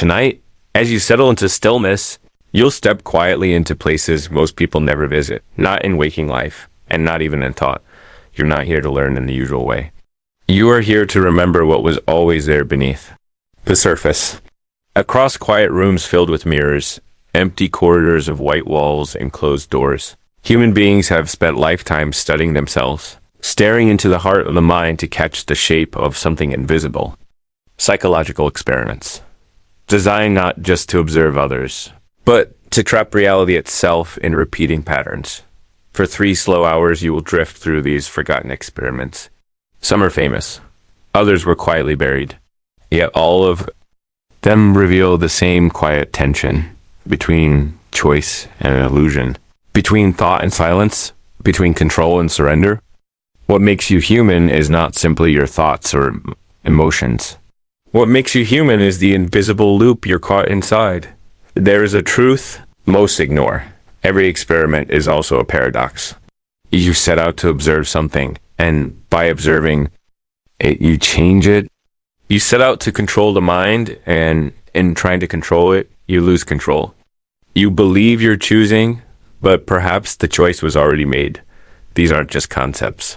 Tonight, as you settle into stillness, you'll step quietly into places most people never visit, not in waking life, and not even in thought. You're not here to learn in the usual way. You are here to remember what was always there beneath the surface. Across quiet rooms filled with mirrors, empty corridors of white walls and closed doors, human beings have spent lifetimes studying themselves, staring into the heart of the mind to catch the shape of something invisible. Psychological experiments, designed not just to observe others, but to trap reality itself in repeating patterns. For 3 slow hours, you will drift through these forgotten experiments. Some are famous, others were quietly buried. Yet all of them reveal the same quiet tension between choice and illusion, between thought and silence, between control and surrender. What makes you human is not simply your thoughts or emotions. What makes you human is the invisible loop you're caught inside. There is a truth most ignore. Every experiment is also a paradox. You set out to observe something, and by observing it, you change it. You set out to control the mind, and in trying to control it, you lose control. You believe you're choosing, but perhaps the choice was already made. These aren't just concepts.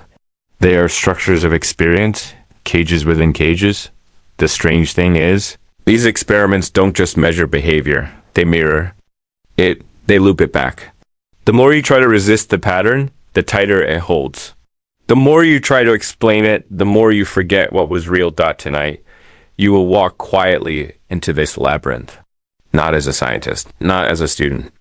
They are structures of experience, cages within cages. The strange thing is, these experiments don't just measure behavior. They mirror it. They loop it back. The more you try to resist the pattern, the tighter it holds. The more you try to explain it, the more you forget what was real. Tonight, you will walk quietly into this labyrinth, not as a scientist, not as a student,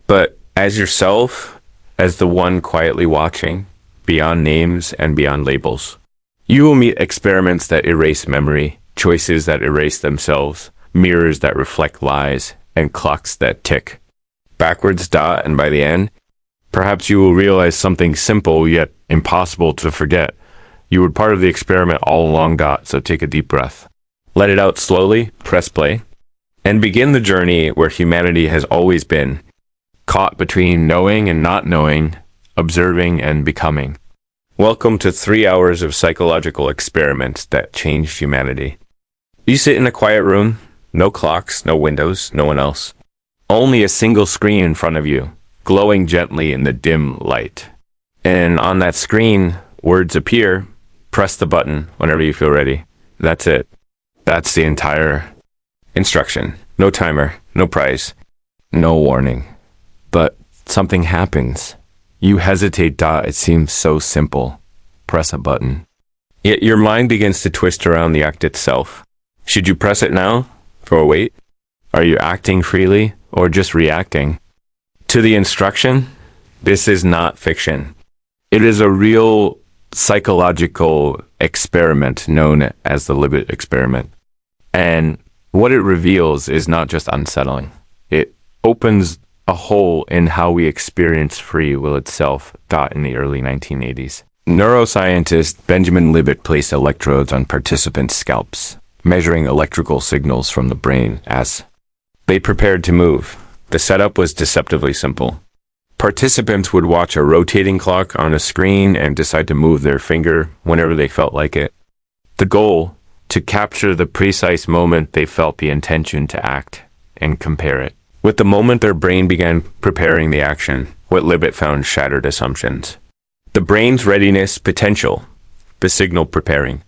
but as yourself, as the one quietly watching, beyond names and beyond labels. You will meet experiments that erase memory, choices that erase themselves, mirrors that reflect lies, and clocks that tick backwards. And by the end, perhaps you will realize something simple yet impossible to forget. You were part of the experiment all along. So take a deep breath. Let it out slowly, press play, and begin the journey where humanity has always been, caught between knowing and not knowing, observing and becoming. Welcome to 3 hours of psychological experiments that changed humanity. You sit in a quiet room, no clocks, no windows, no one else. Only a single screen in front of you, glowing gently in the dim light. And on that screen, words appear. Press the button whenever you feel ready. That's it. That's the entire instruction. No timer, no prize, no warning. But something happens. You hesitate. It seems so simple. Press a button. Yet your mind begins to twist around the act itself. Should you press it now or wait? Are you acting freely or just reacting to the instruction? This is not fiction. It is a real psychological experiment known as the Libet experiment. And what it reveals is not just unsettling. It opens a hole in how we experience free will itself. In the early 1980s, neuroscientist Benjamin Libet placed electrodes on participants' scalps, measuring electrical signals from the brain as they prepared to move. The setup was deceptively simple. Participants would watch a rotating clock on a screen and decide to move their finger whenever they felt like it. The goal, to capture the precise moment they felt the intention to act and compare it with the moment their brain began preparing the action. What Libet found shattered assumptions. The brain's readiness potential, the signal preparing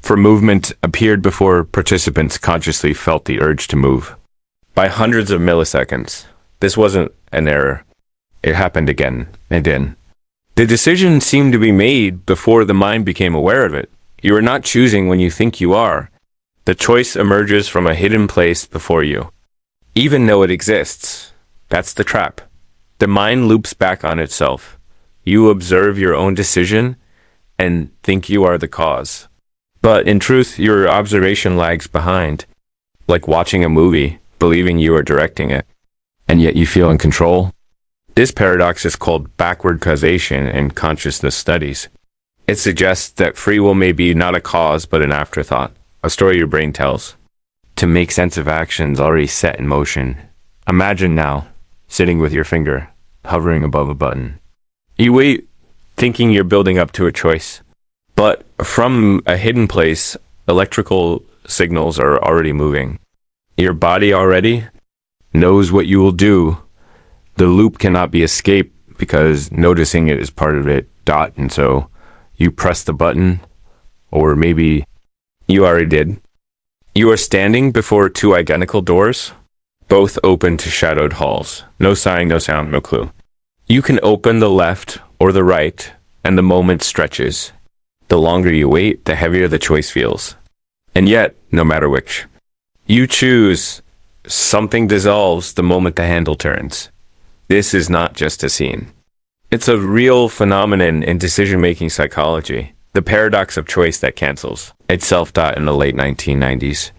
for movement, appeared before participants consciously felt the urge to move. By hundreds of milliseconds. This wasn't an error. It happened again and again. The decision seemed to be made before the mind became aware of it. You are not choosing when you think you are. The choice emerges from a hidden place before you, even though it exists. That's the trap. The mind loops back on itself. You observe your own decision and think you are the cause. But in truth, your observation lags behind, like watching a movie, believing you are directing it, and yet you feel in control. This paradox is called backward causation in consciousness studies. It suggests that free will may be not a cause, but an afterthought, a story your brain tells, to make sense of actions already set in motion. Imagine now, sitting with your finger, hovering above a button. You wait, thinking you're building up to a choice. But from a hidden place, electrical signals are already moving. Your body already knows what you will do. The loop cannot be escaped because noticing it is part of it. And so you press the button, or maybe you already did. You are standing before two identical doors, both open to shadowed halls. No sign, no sound, no clue. You can open the left or the right, and the moment stretches. The longer you wait, the heavier the choice feels. And yet, no matter which you choose, something dissolves the moment the handle turns. This is not just a scene. It's a real phenomenon in decision-making psychology, the paradox of choice that cancels itself. In the late 1990s,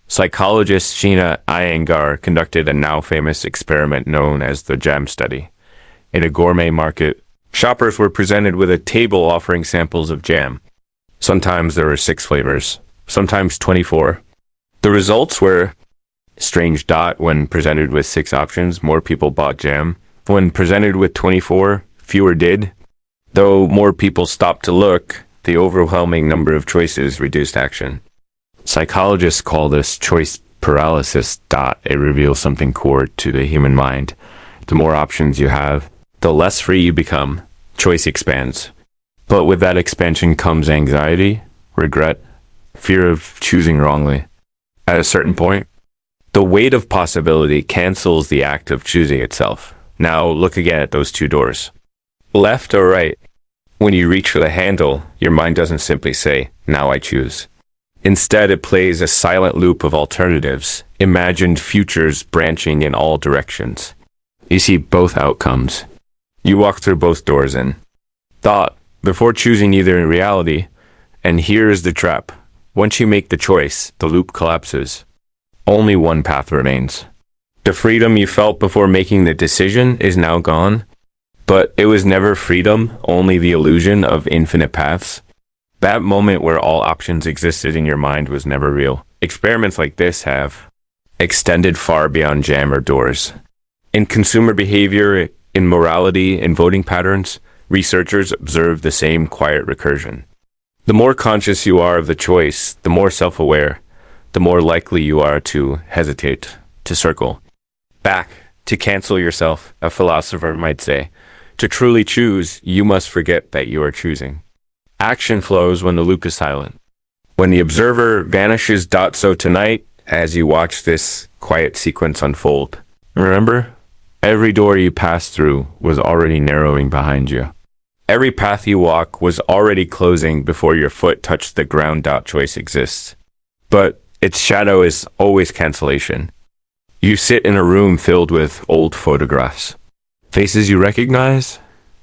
psychologist Sheena Iyengar conducted a now famous experiment known as the jam study. In a gourmet market, shoppers were presented with a table offering samples of jam. Sometimes there were 6 flavors, sometimes 24. The results were strange. When presented with 6 options, more people bought jam. When presented with 24, fewer did. Though more people stopped to look, the overwhelming number of choices reduced action. Psychologists call this choice paralysis. It reveals something core to the human mind. The more options you have, the less free you become. Choice expands. But with that expansion comes anxiety, regret, fear of choosing wrongly. At a certain point, the weight of possibility cancels the act of choosing itself. Now look again at those 2 doors. Left or right? When you reach for the handle, your mind doesn't simply say, "Now I choose." Instead, it plays a silent loop of alternatives, imagined futures branching in all directions. You see both outcomes. You walk through both doors in thought, before choosing either in reality. And here is the trap. Once you make the choice, the loop collapses. Only one path remains. The freedom you felt before making the decision is now gone. But it was never freedom, only the illusion of infinite paths. That moment where all options existed in your mind was never real. Experiments like this have extended far beyond jam or doors. In consumer behavior, in morality, in voting patterns, researchers observe the same quiet recursion. The more conscious you are of the choice, the more self-aware, the more likely you are to hesitate, to circle back, to cancel yourself, a philosopher might say. To truly choose, you must forget that you are choosing. Action flows when the loop is silent. When the observer vanishes. So tonight, as you watch this quiet sequence unfold, remember, every door you pass through was already narrowing behind you. Every path you walk was already closing before your foot touched the ground. Choice exists. But its shadow is always cancellation. You sit in a room filled with old photographs. Faces you recognize,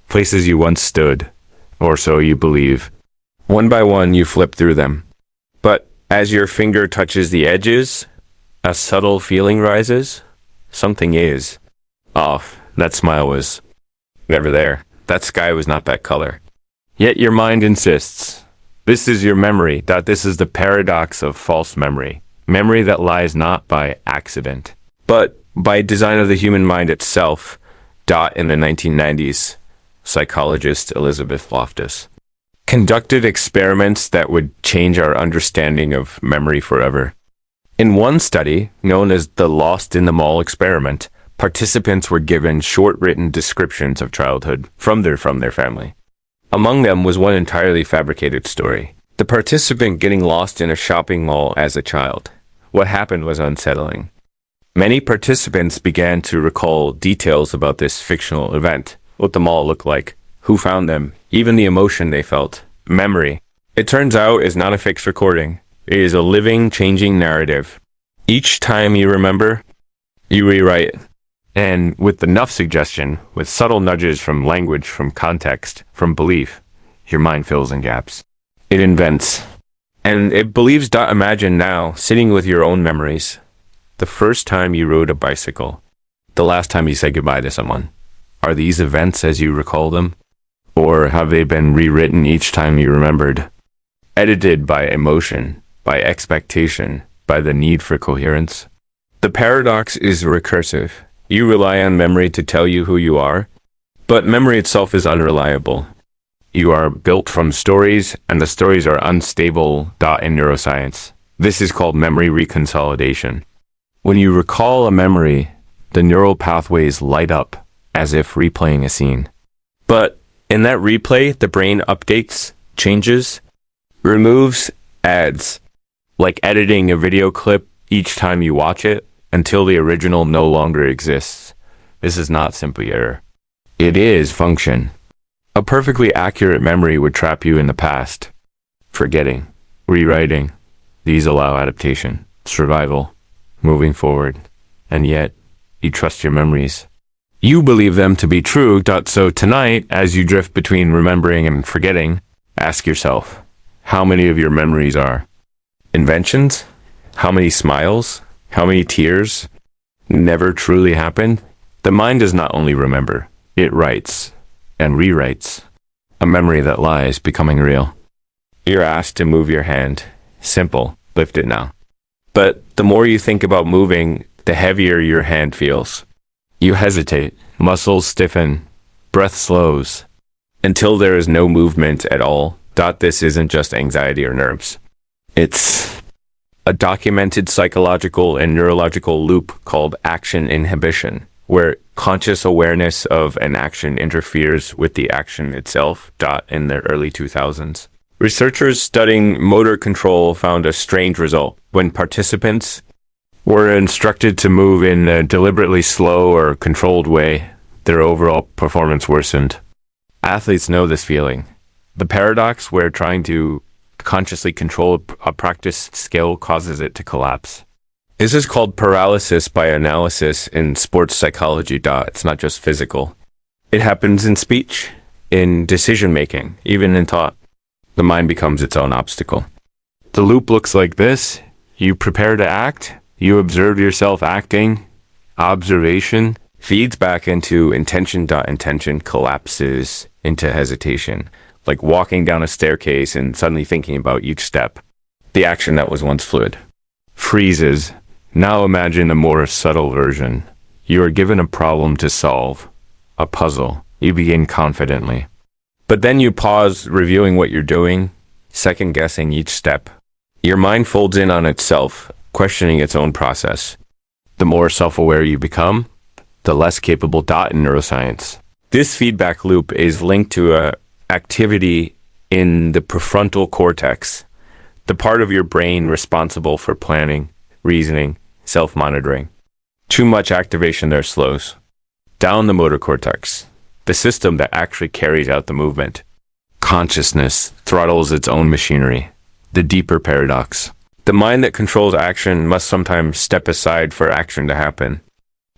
places you once stood, or so you believe. One by one, you flip through them. But as your finger touches the edges, a subtle feeling rises. Something is off. That smile was never there. That sky was not that color. Yet your mind insists. This is your memory. This is the paradox of false memory. Memory that lies not by accident, but by design of the human mind itself. In the 1990s, psychologist Elizabeth Loftus conducted experiments that would change our understanding of memory forever. In one study, known as the Lost in the Mall experiment, participants were given short written descriptions of childhood from their family. Among them was one entirely fabricated story. The participant getting lost in a shopping mall as a child. What happened was unsettling. Many participants began to recall details about this fictional event, what the mall looked like, who found them, even the emotion they felt. Memory, it turns out, is not a fixed recording. It is a living, changing narrative. Each time you remember, you rewrite. And with enough suggestion, with subtle nudges from language, from context, from belief, your mind fills in gaps. It invents. And it believes. Imagine now, sitting with your own memories. The first time you rode a bicycle, the last time you said goodbye to someone. Are these events as you recall them? Or have they been rewritten each time you remembered? Edited by emotion, by expectation, by the need for coherence? The paradox is recursive. You rely on memory to tell you who you are, but memory itself is unreliable. You are built from stories, and the stories are unstable. In neuroscience, this is called memory reconsolidation. When you recall a memory, the neural pathways light up as if replaying a scene. But in that replay, the brain updates, changes, removes, adds, like editing a video clip each time you watch it until the original no longer exists. This is not simply error. It is function. A perfectly accurate memory would trap you in the past. Forgetting, rewriting. These allow adaptation, survival, moving forward. And yet, you trust your memories. You believe them to be true. So tonight, as you drift between remembering and forgetting, ask yourself, how many of your memories are inventions? How many smiles? How many tears never truly happened? The mind does not only remember, it writes and rewrites. A memory that lies becoming real. You're asked to move your hand. Simple, lift it now. But the more you think about moving, the heavier your hand feels. You hesitate, muscles stiffen, breath slows, until there is no movement at all. This isn't just anxiety or nerves. It's a documented psychological and neurological loop called action inhibition, where conscious awareness of an action interferes with the action itself. In the early 2000s. Researchers studying motor control found a strange result. When participants were instructed to move in a deliberately slow or controlled way, their overall performance worsened. Athletes know this feeling. The paradox where trying to consciously control a practiced skill causes it to collapse. This is called paralysis by analysis in sports psychology. It's not just physical. It happens in speech, in decision-making, even in thought. The mind becomes its own obstacle. The loop looks like this. You prepare to act. You observe yourself acting. Observation feeds back into intention. Intention collapses into hesitation, like walking down a staircase and suddenly thinking about each step. The action that was once fluid freezes. Now imagine a more subtle version. You are given a problem to solve, a puzzle. You begin confidently. But then you pause, reviewing what you're doing, second-guessing each step. Your mind folds in on itself, questioning its own process. The more self-aware you become, the less capable. In neuroscience. This feedback loop is linked to a activity in the prefrontal cortex, the part of your brain responsible for planning, reasoning, self-monitoring. Too much activation there slows down the motor cortex, the system that actually carries out the movement. Consciousness throttles its own machinery. The deeper paradox. The mind that controls action must sometimes step aside for action to happen.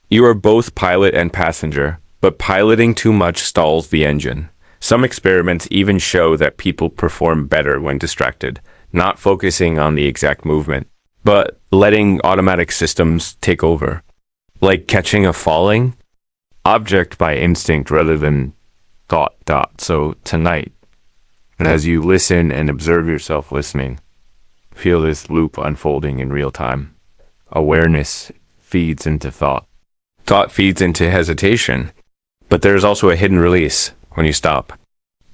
You are both pilot and passenger, but piloting too much stalls the engine. Some experiments even show that people perform better when distracted, not focusing on the exact movement, but letting automatic systems take over. Like catching a falling object by instinct rather than thought. So tonight, as you listen and observe yourself listening, feel this loop unfolding in real time. Awareness feeds into thought. Thought feeds into hesitation. But there's also a hidden release when you stop.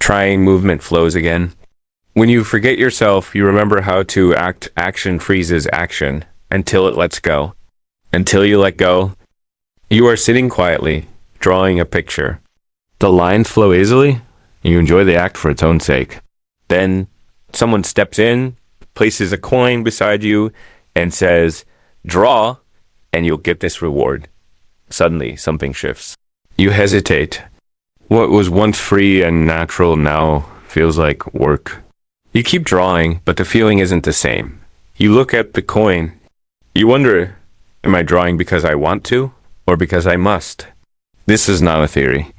Trying movement flows again. When you forget yourself, you remember how to act. Action freezes action until it lets go. Until you let go, you are sitting quietly, drawing a picture. The lines flow easily. You enjoy the act for its own sake. Then someone steps in, places a coin beside you, and says, "Draw," and you'll get this reward. Suddenly, something shifts. You hesitate. What was once free and natural now feels like work. You keep drawing, but the feeling isn't the same. You look at the coin. You wonder, am I drawing because I want to, or because I must? This is not a theory.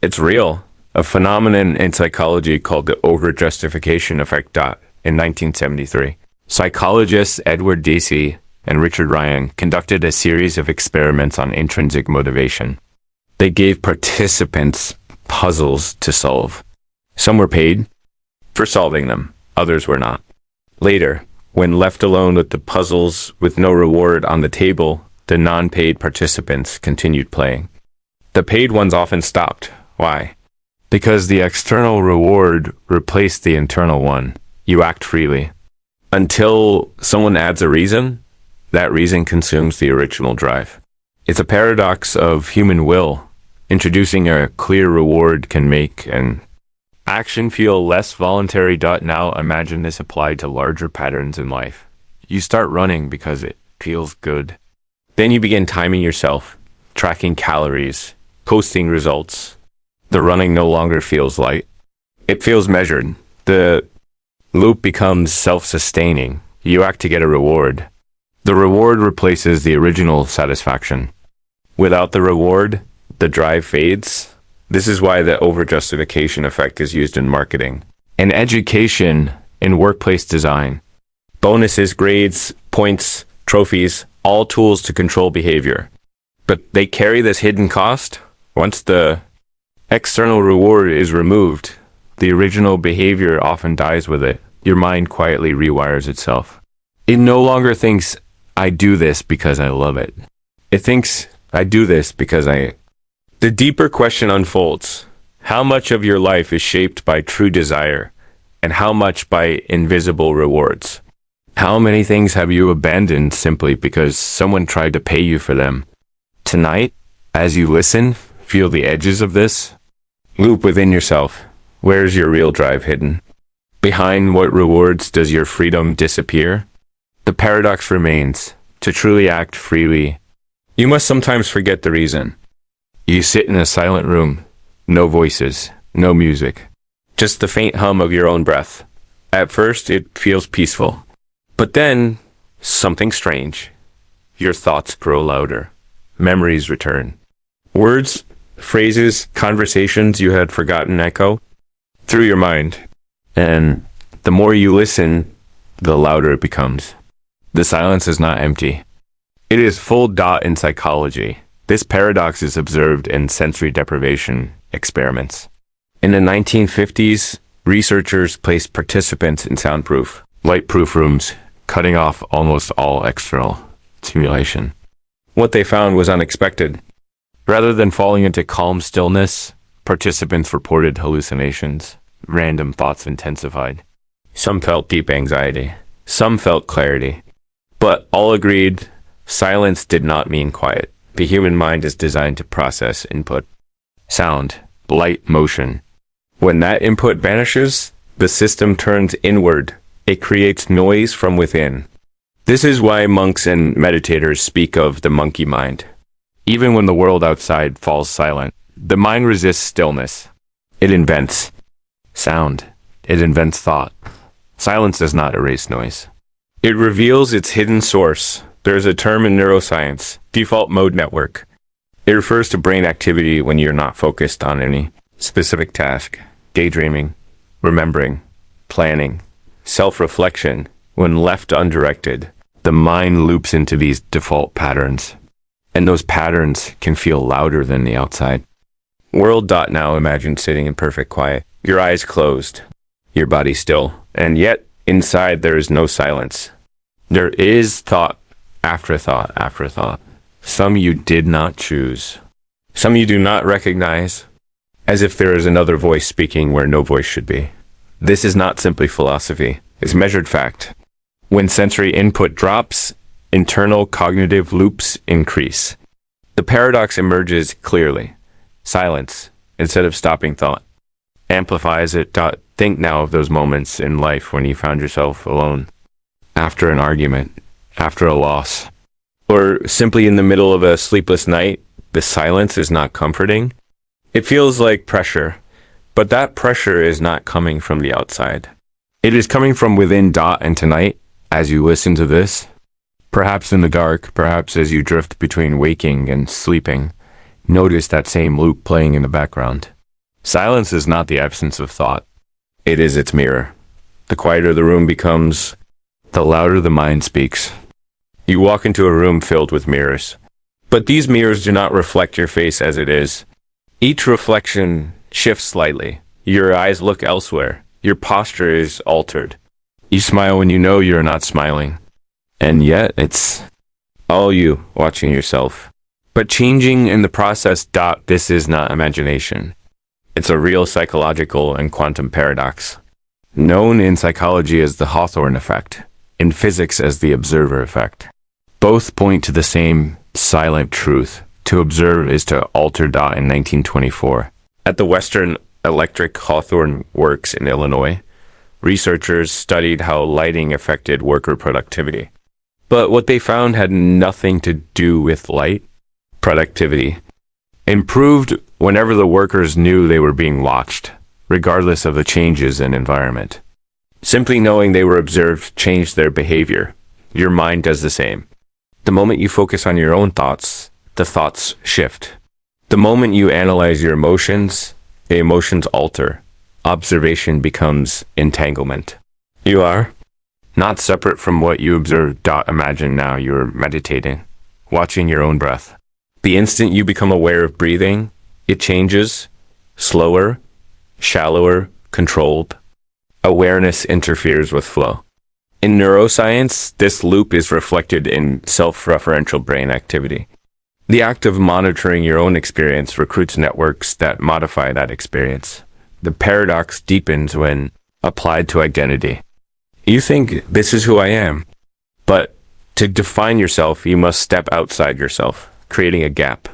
It's real. A phenomenon in psychology called the over-justification effect. In 1973, psychologists Edward Deci and Richard Ryan conducted a series of experiments on intrinsic motivation. They gave participants puzzles to solve. Some were paid for solving them, others were not. Later, when left alone with the puzzles with no reward on the table, the non-paid participants continued playing. The paid ones often stopped. Why? Because the external reward replaced the internal one. You act freely. Until someone adds a reason, that reason consumes the original drive. It's a paradox of human will. Introducing a clear reward can make an action feel less voluntary. Now imagine this applied to larger patterns in life. You start running because it feels good. Then you begin timing yourself, tracking calories, posting results. The running no longer feels light. It feels measured. The loop becomes self-sustaining. You act to get a reward. The reward replaces the original satisfaction. Without the reward, the drive fades. This is why the over-justification effect is used in marketing, in education, in workplace design. Bonuses, grades, points, trophies, all tools to control behavior. But they carry this hidden cost. Once the external reward is removed, the original behavior often dies with it. Your mind quietly rewires itself. It no longer thinks, I do this because I love it. It thinks, I do this because The deeper question unfolds. How much of your life is shaped by true desire, and how much by invisible rewards? How many things have you abandoned simply because someone tried to pay you for them? Tonight, as you listen, feel the edges of this. Loop within yourself. Where's your real drive hidden? Behind what rewards does your freedom disappear? The paradox remains. To truly act freely, you must sometimes forget the reason. You sit in a silent room, no voices, no music, just the faint hum of your own breath. At first, it feels peaceful. But then, something strange. Your thoughts grow louder. Memories return. Words, phrases, conversations you had forgotten echo through your mind. And the more you listen, the louder it becomes. The silence is not empty. It is full. In psychology, this paradox is observed in sensory deprivation experiments. In the 1950s, researchers placed participants in soundproof, light-proof rooms, cutting off almost all external stimulation. What they found was unexpected. Rather than falling into calm stillness, participants reported hallucinations. Random thoughts intensified. Some felt deep anxiety. Some felt clarity. But all agreed, silence did not mean quiet. The human mind is designed to process input, sound, light, motion. When that input vanishes, the system turns inward. It creates noise from within. This is why monks and meditators speak of the monkey mind. Even when the world outside falls silent, the mind resists stillness. It invents sound. It invents thought. Silence does not erase noise. It reveals its hidden source. There's a term in neuroscience, default mode network. It refers to brain activity when you're not focused on any specific task. Daydreaming, remembering, planning, self-reflection. When left undirected, the mind loops into these default patterns. And those patterns can feel louder than the outside. World. Now imagine sitting in perfect quiet. Your eyes closed, your body still, and yet inside there is no silence. There is thought after thought after thought. Some you did not choose. Some you do not recognize, as if there is another voice speaking where no voice should be. This is not simply philosophy. It's measured fact. When sensory input drops, internal cognitive loops increase. The paradox emerges clearly. Silence, instead of stopping thought, amplifies it. Think now of those moments in life when you found yourself alone, after an argument, after a loss, or simply in the middle of a sleepless night. The silence is not comforting. It feels like pressure, but that pressure is not coming from the outside. It is coming from within. And tonight, as you listen to this, perhaps in the dark, perhaps as you drift between waking and sleeping, notice that same loop playing in the background. Silence is not the absence of thought. It is its mirror. The quieter the room becomes, the louder the mind speaks. You walk into a room filled with mirrors, but these mirrors do not reflect your face as it is. Each reflection shifts slightly. Your eyes look elsewhere. Your posture is altered. You smile when you know you're not smiling. And yet, it's all you watching yourself, but changing in the process. This is not imagination. It's a real psychological and quantum paradox, known in psychology as the Hawthorne effect, in physics as the observer effect. Both point to the same silent truth. To observe is to alter. In 1924, at the Western Electric Hawthorne Works in Illinois, researchers studied how lighting affected worker productivity. But what they found had nothing to do with light. Productivity improved whenever the workers knew they were being watched, regardless of the changes in environment. Simply knowing they were observed changed their behavior. Your mind does the same. The moment you focus on your own thoughts, the thoughts shift. The moment you analyze your emotions, the emotions alter. Observation becomes entanglement. You are not separate from what you observe. Imagine now you're meditating, watching your own breath. The instant you become aware of breathing, it changes, slower, shallower, controlled. Awareness interferes with flow. In neuroscience, this loop is reflected in self-referential brain activity. The act of monitoring your own experience recruits networks that modify that experience. The paradox deepens when applied to identity. You think, this is who I am. But to define yourself, you must step outside yourself, creating a gap.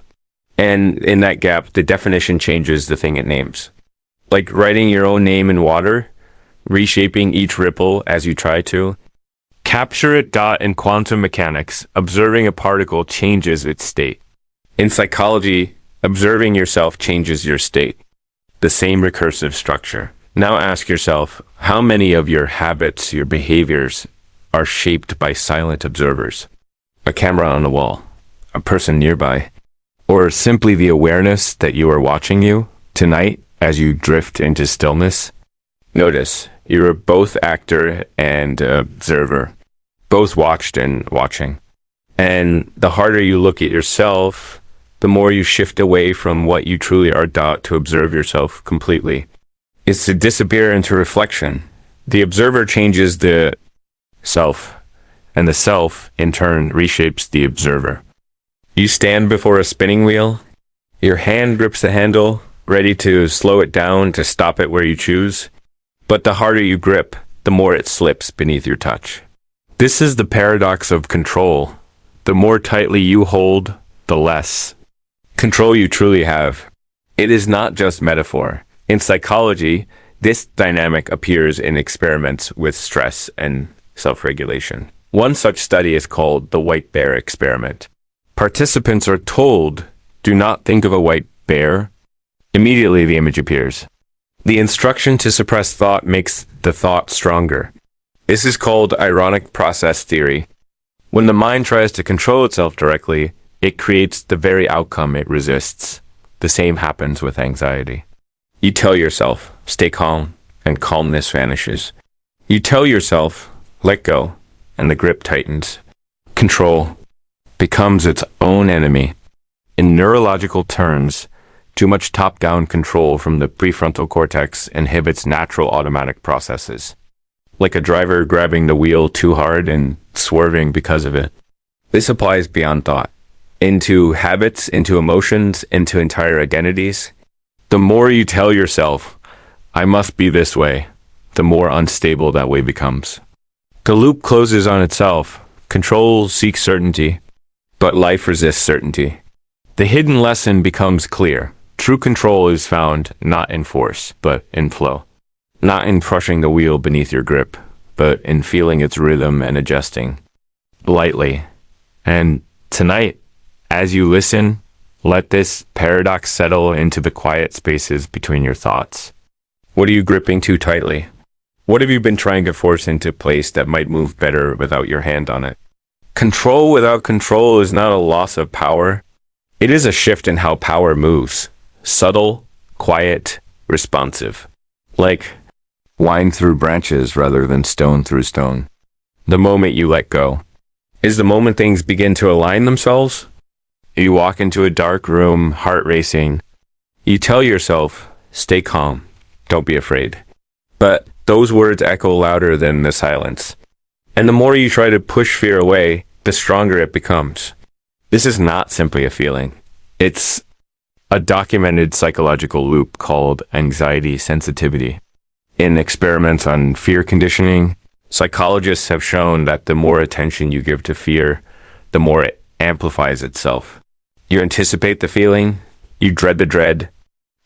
And in that gap, the definition changes the thing it names. Like writing your own name in water, reshaping each ripple as you try to. Capture it. In quantum mechanics, observing a particle changes its state. In psychology, observing yourself changes your state. The same recursive structure. Now ask yourself, how many of your habits, your behaviors, are shaped by silent observers? A camera on the wall, a person nearby, or simply the awareness that you are watching you tonight as you drift into stillness? Notice, you are both actor and observer, both watched and watching. And the harder you look at yourself, the more you shift away from what you truly are. To observe yourself completely is to disappear into reflection. The observer changes the self, and the self, in turn, reshapes the observer. You stand before a spinning wheel. Your hand grips the handle, ready to slow it down, to stop it where you choose. But the harder you grip, the more it slips beneath your touch. This is the paradox of control. The more tightly you hold, the less control you truly have. It is not just metaphor. In psychology, this dynamic appears in experiments with stress and self-regulation. One such study is called the white bear experiment. Participants are told, do not think of a white bear. Immediately the image appears. The instruction to suppress thought makes the thought stronger. This is called ironic process theory. When the mind tries to control itself directly, it creates the very outcome it resists. The same happens with anxiety. You tell yourself, stay calm, and calmness vanishes. You tell yourself, let go, and the grip tightens. Control becomes its own enemy. In neurological terms, too much top-down control from the prefrontal cortex inhibits natural automatic processes, like a driver grabbing the wheel too hard and swerving because of it. This applies beyond thought, into habits, into emotions, into entire identities. The more you tell yourself, I must be this way, the more unstable that way becomes. The loop closes on itself. Control seeks certainty, but life resists certainty. The hidden lesson becomes clear. True control is found not in force, but in flow. Not in crushing the wheel beneath your grip, but in feeling its rhythm and adjusting lightly. And tonight, as you listen, let this paradox settle into the quiet spaces between your thoughts. What are you gripping too tightly? What have you been trying to force into place that might move better without your hand on it? Control without control is not a loss of power. It is a shift in how power moves. Subtle, quiet, responsive. Like wine through branches rather than stone through stone. The moment you let go is the moment things begin to align themselves. You walk into a dark room, heart racing. You tell yourself, stay calm, don't be afraid. But those words echo louder than the silence. And the more you try to push fear away, the stronger it becomes. This is not simply a feeling. It's a documented psychological loop called anxiety sensitivity. In experiments on fear conditioning, psychologists have shown that the more attention you give to fear, the more it amplifies itself. You anticipate the feeling, you dread the dread.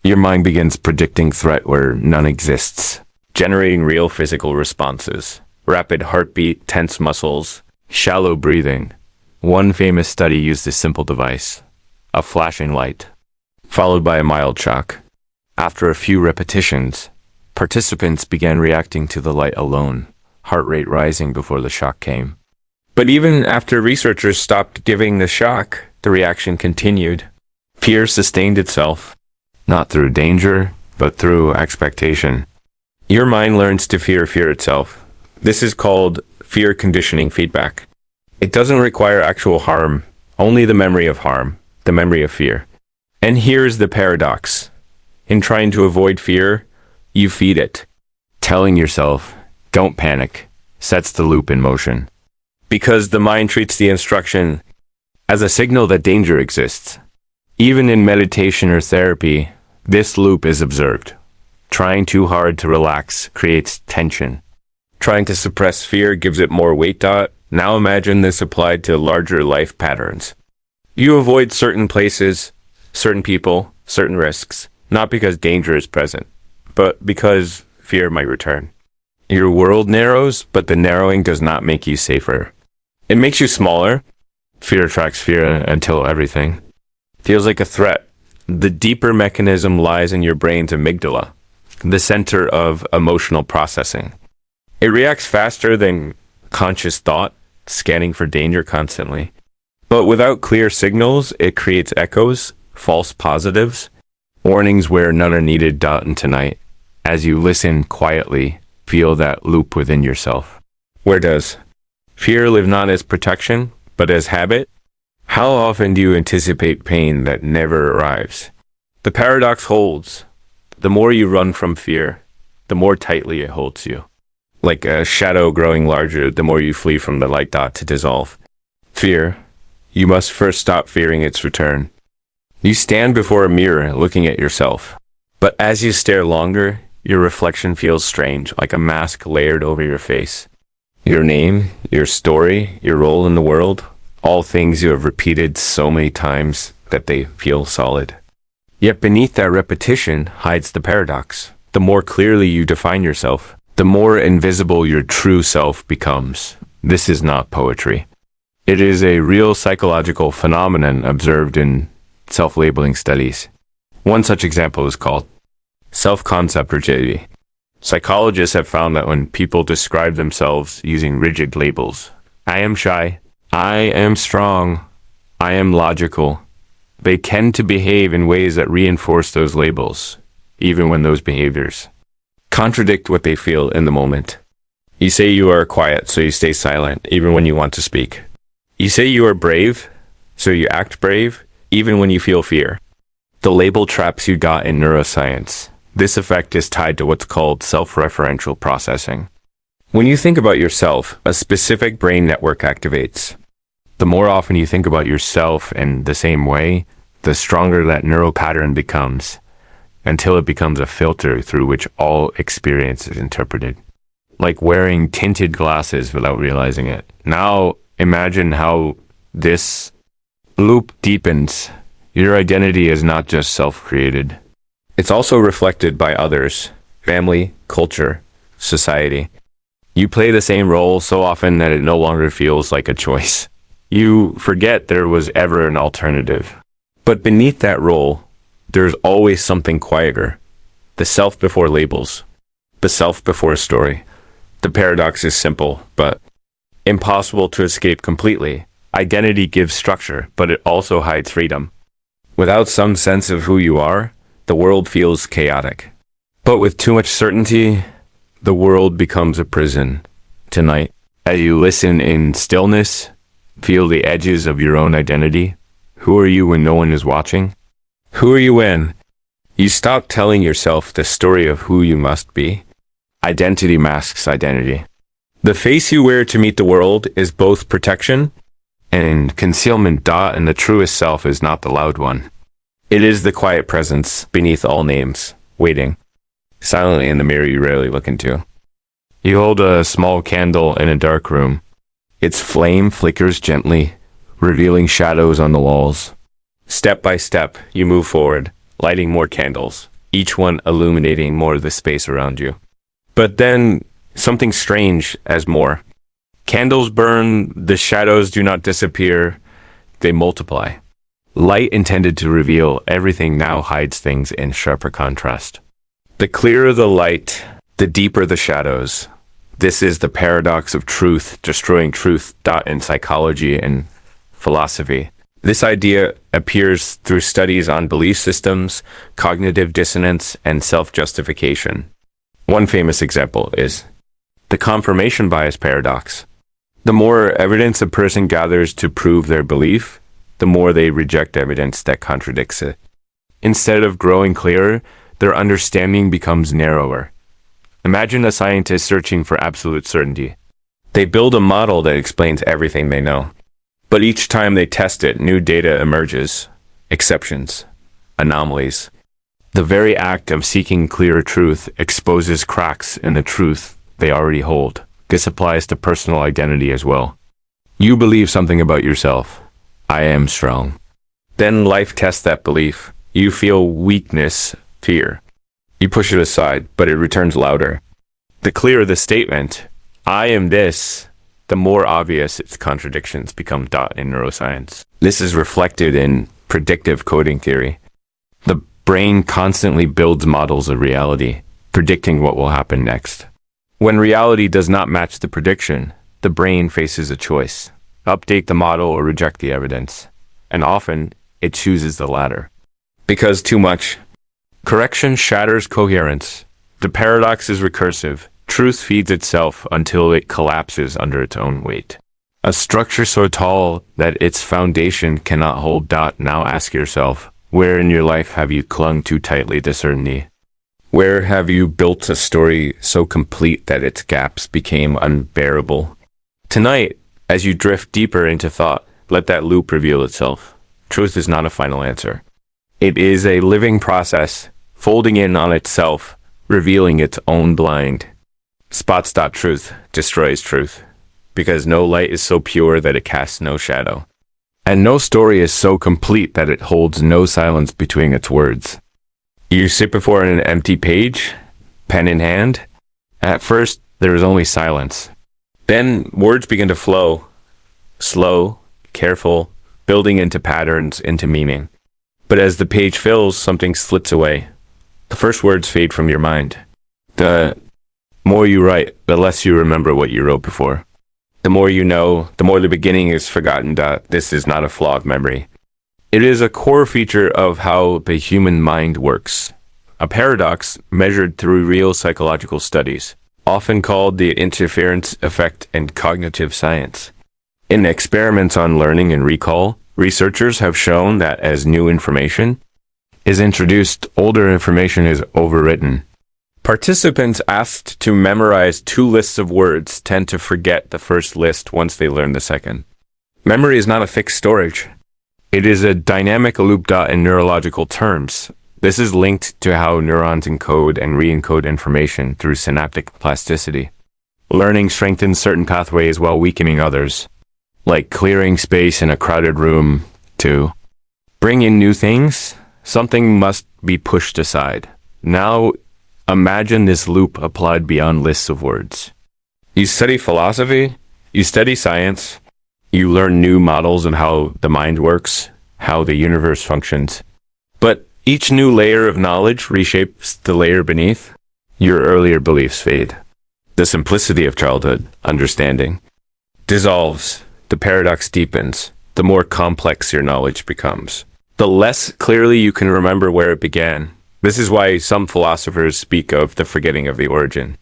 Your mind begins predicting threat where none exists, generating real physical responses. Rapid heartbeat, tense muscles, shallow breathing. One famous study used this simple device, a flashing light, followed by a mild shock. After a few repetitions, participants began reacting to the light alone, heart rate rising before the shock came. But even after researchers stopped giving the shock, the reaction continued. Fear sustained itself, not through danger, but through expectation. Your mind learns to fear itself. This is called fear conditioning feedback. It doesn't require actual harm, only the memory of harm, the memory of fear. And here's the paradox. In trying to avoid fear, you feed it. Telling yourself, don't panic, sets the loop in motion. Because the mind treats the instruction as a signal that danger exists. Even in meditation or therapy, this loop is observed. Trying too hard to relax creates tension. Trying to suppress fear gives it more weight. Now imagine this applied to larger life patterns. You avoid certain places, certain people, certain risks, not because danger is present, but because fear might return. Your world narrows, but the narrowing does not make you safer. It makes you smaller. Fear attracts fear until everything feels like a threat. The deeper mechanism lies in your brain's amygdala, the center of emotional processing. It reacts faster than conscious thought, scanning for danger constantly. But without clear signals, it creates echoes, false positives, warnings where none are needed. And tonight, as you listen quietly, feel that loop within yourself. Where does fear live not as protection, but as habit? How often do you anticipate pain that never arrives? The paradox holds. The more you run from fear, the more tightly it holds you. Like a shadow growing larger, the more you flee from the light to dissolve. Fear, you must first stop fearing its return. You stand before a mirror looking at yourself. But as you stare longer, your reflection feels strange, like a mask layered over your face. Your name, your story, your role in the world, all things you have repeated so many times that they feel solid. Yet beneath that repetition hides the paradox. The more clearly you define yourself, the more invisible your true self becomes. This is not poetry. It is a real psychological phenomenon observed in self-labeling studies. One such example is called self-concept rigidity. Psychologists have found that when people describe themselves using rigid labels, I am shy, I am strong, I am logical, they tend to behave in ways that reinforce those labels, even when those behaviors contradict what they feel in the moment. You say you are quiet, so you stay silent, even when you want to speak. You say you are brave, so you act brave, even when you feel fear. The label traps you got in neuroscience. This effect is tied to what's called self-referential processing. When you think about yourself, a specific brain network activates. The more often you think about yourself in the same way, the stronger that neural pattern becomes, until it becomes a filter through which all experience is interpreted. Like wearing tinted glasses without realizing it. Now imagine how this loop deepens. Your identity is not just self-created. It's also reflected by others, family, culture, society. You play the same role so often that it no longer feels like a choice. You forget there was ever an alternative. But beneath that role, there's always something quieter. The self before labels. The self before a story. The paradox is simple, but impossible to escape completely. Identity gives structure, but it also hides freedom. Without some sense of who you are, the world feels chaotic. But with too much certainty, the world becomes a prison. Tonight, as you listen in stillness, feel the edges of your own identity. Who are you when no one is watching? Who are you when you stop telling yourself the story of who you must be? Identity masks identity. The face you wear to meet the world is both protection and concealment. And the truest self is not the loud one. It is the quiet presence beneath all names, waiting silently in the mirror you rarely look into. You hold a small candle in a dark room. Its flame flickers gently, revealing shadows on the walls. Step by step, you move forward, lighting more candles, each one illuminating more of the space around you. But then, something strange as more. Candles burn, the shadows do not disappear, they multiply. Light intended to reveal everything now hides things in sharper contrast. The clearer the light, the deeper the shadows. This is the paradox of truth, destroying truth. In psychology and philosophy. This idea appears through studies on belief systems, cognitive dissonance, and self-justification. One famous example is the confirmation bias paradox. The more evidence a person gathers to prove their belief, the more they reject evidence that contradicts it. Instead of growing clearer, their understanding becomes narrower. Imagine a scientist searching for absolute certainty. They build a model that explains everything they know. But each time they test it, new data emerges, exceptions, anomalies. The very act of seeking clearer truth exposes cracks in the truth they already hold. This applies to personal identity as well. You believe something about yourself. I am strong. Then life tests that belief. You feel weakness, fear. You push it aside, but it returns louder. The clearer the statement, I am this, the more obvious its contradictions become. In neuroscience. This is reflected in predictive coding theory. The brain constantly builds models of reality, predicting what will happen next. When reality does not match the prediction, the brain faces a choice: update the model or reject the evidence. And often, it chooses the latter. Because too much. Correction shatters coherence. The paradox is recursive. Truth feeds itself until it collapses under its own weight. A structure so tall that its foundation cannot hold. Now ask yourself, where in your life have you clung too tightly to certainty? Where have you built a story so complete that its gaps became unbearable? Tonight, as you drift deeper into thought, let that loop reveal itself. Truth is not a final answer. It is a living process, folding in on itself, revealing its own blind. Spots. Truth destroys truth, because no light is so pure that it casts no shadow. And no story is so complete that it holds no silence between its words. You sit before an empty page, pen in hand. At first, there is only silence. Then words begin to flow, slow, careful, building into patterns, into meaning. But as the page fills, something slips away. The first words fade from your mind. The more you write, the less you remember what you wrote before. The more you know, the more the beginning is forgotten. This is not a flaw of memory. It is a core feature of how the human mind works. A paradox measured through real psychological studies, often called the interference effect in cognitive science. In experiments on learning and recall, researchers have shown that as new information is introduced, older information is overwritten. Participants asked to memorize 2 lists of words tend to forget the first list once they learn the second. Memory is not a fixed storage. It is a dynamic loop. In neurological terms. This is linked to how neurons encode and re-encode information through synaptic plasticity. Learning strengthens certain pathways while weakening others, like clearing space in a crowded room. To bring in new things, something must be pushed aside. Now, imagine this loop applied beyond lists of words. You study philosophy, you study science, you learn new models of how the mind works, how the universe functions. But each new layer of knowledge reshapes the layer beneath. Your earlier beliefs fade. The simplicity of childhood understanding dissolves. The paradox deepens. The more complex your knowledge becomes, the less clearly you can remember where it began. This is why some philosophers speak of the forgetting of the origin.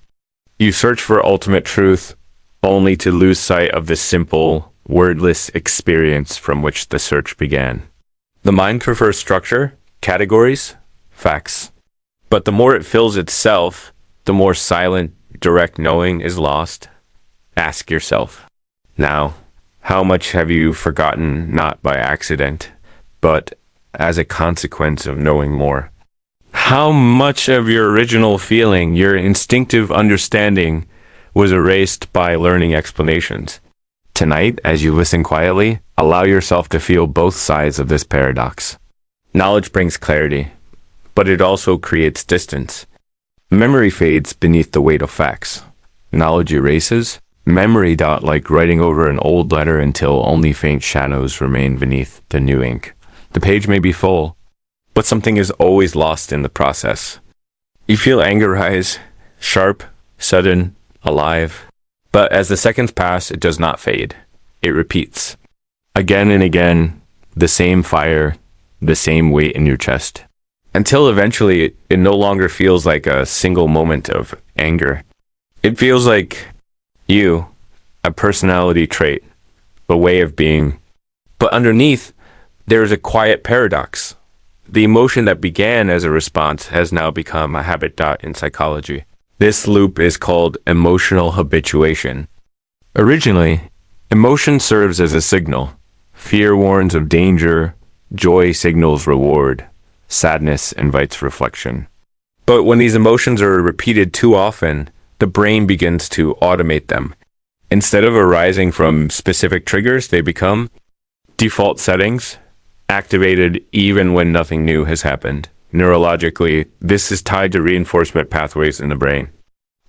You search for ultimate truth only to lose sight of the simple, wordless experience from which the search began. The mind prefers structure, categories, facts. But the more it fills itself, the more silent, direct knowing is lost. Ask yourself, now, how much have you forgotten not by accident, but as a consequence of knowing more? How much of your original feeling, your instinctive understanding, was erased by learning explanations? Tonight, as you listen quietly, allow yourself to feel both sides of this paradox. Knowledge brings clarity, but it also creates distance. Memory fades beneath the weight of facts. Knowledge erases. Memory dot like writing over an old letter until only faint shadows remain beneath the new ink. The page may be full, but something is always lost in the process. You feel anger rise, sharp, sudden, alive. But as the seconds pass, it does not fade. It repeats. Again and again, the same fire, the same weight in your chest. Until eventually, it no longer feels like a single moment of anger. It feels like you, a personality trait, a way of being. But underneath, there is a quiet paradox. The emotion that began as a response has now become a habit dot in psychology. This loop is called emotional habituation. Originally, emotion serves as a signal. Fear warns of danger, joy signals reward, sadness invites reflection. But when these emotions are repeated too often, the brain begins to automate them. Instead of arising from specific triggers, they become default settings, activated even when nothing new has happened. Neurologically, this is tied to reinforcement pathways in the brain.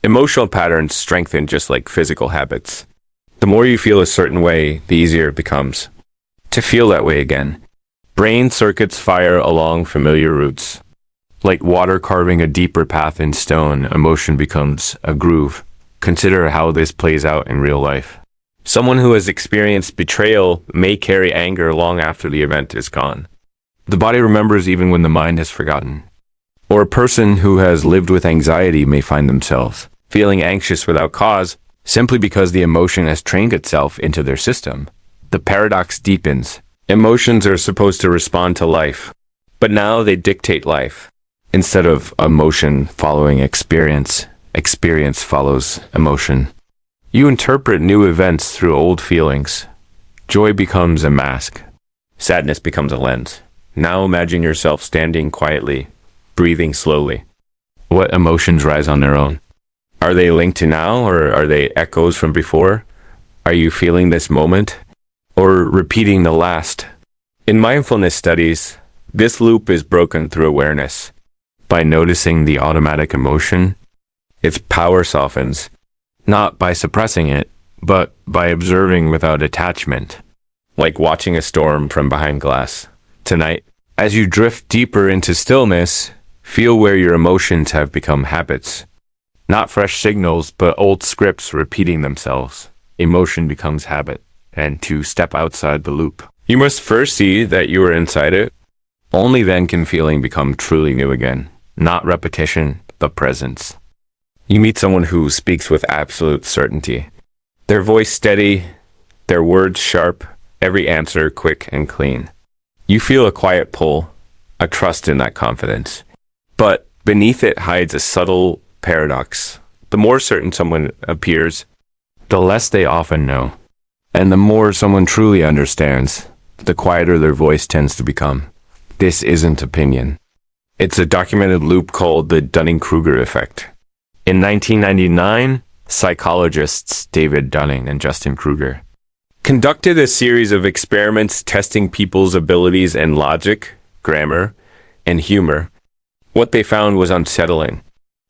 Emotional patterns strengthen just like physical habits. The more you feel a certain way, the easier it becomes to feel that way again. Brain circuits fire along familiar routes. Like water carving a deeper path in stone, emotion becomes a groove. Consider how this plays out in real life. Someone who has experienced betrayal may carry anger long after the event is gone. The body remembers even when the mind has forgotten. Or a person who has lived with anxiety may find themselves feeling anxious without cause simply because the emotion has trained itself into their system. The paradox deepens. Emotions are supposed to respond to life, but now they dictate life. Instead of emotion following experience, experience follows emotion. You interpret new events through old feelings. Joy becomes a mask. Sadness becomes a lens. Now imagine yourself standing quietly, breathing slowly. What emotions rise on their own? Are they linked to now, or are they echoes from before? Are you feeling this moment, or repeating the last? In mindfulness studies, this loop is broken through awareness. By noticing the automatic emotion, its power softens, not by suppressing it, but by observing without attachment, like watching a storm from behind glass. Tonight, as you drift deeper into stillness, feel where your emotions have become habits. Not fresh signals, but old scripts repeating themselves. Emotion becomes habit, and to step outside the loop, you must first see that you are inside it. Only then can feeling become truly new again. Not repetition, but presence. You meet someone who speaks with absolute certainty. Their voice steady, their words sharp, every answer quick and clean. You feel a quiet pull, a trust in that confidence. But beneath it hides a subtle paradox. The more certain someone appears, the less they often know. And the more someone truly understands, the quieter their voice tends to become. This isn't opinion. It's a documented loop called the Dunning-Kruger effect. In 1999, psychologists David Dunning and Justin Kruger conducted a series of experiments testing people's abilities in logic, grammar, and humor. What they found was unsettling.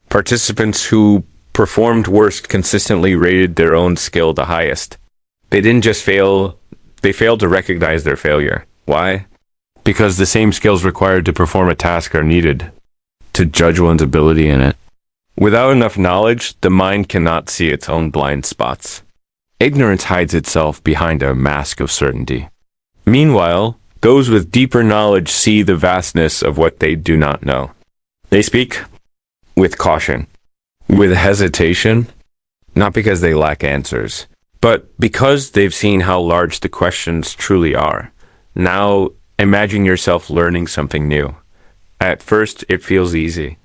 Participants who performed worst consistently rated their own skill the highest. They didn't just fail, they failed to recognize their failure. Why? Because the same skills required to perform a task are needed to judge one's ability in it. Without enough knowledge, the mind cannot see its own blind spots. Ignorance hides itself behind a mask of certainty. Meanwhile, those with deeper knowledge see the vastness of what they do not know. They speak with caution, with hesitation, not because they lack answers, but because they've seen how large the questions truly are. Now, imagine yourself learning something new. At first, it feels easy.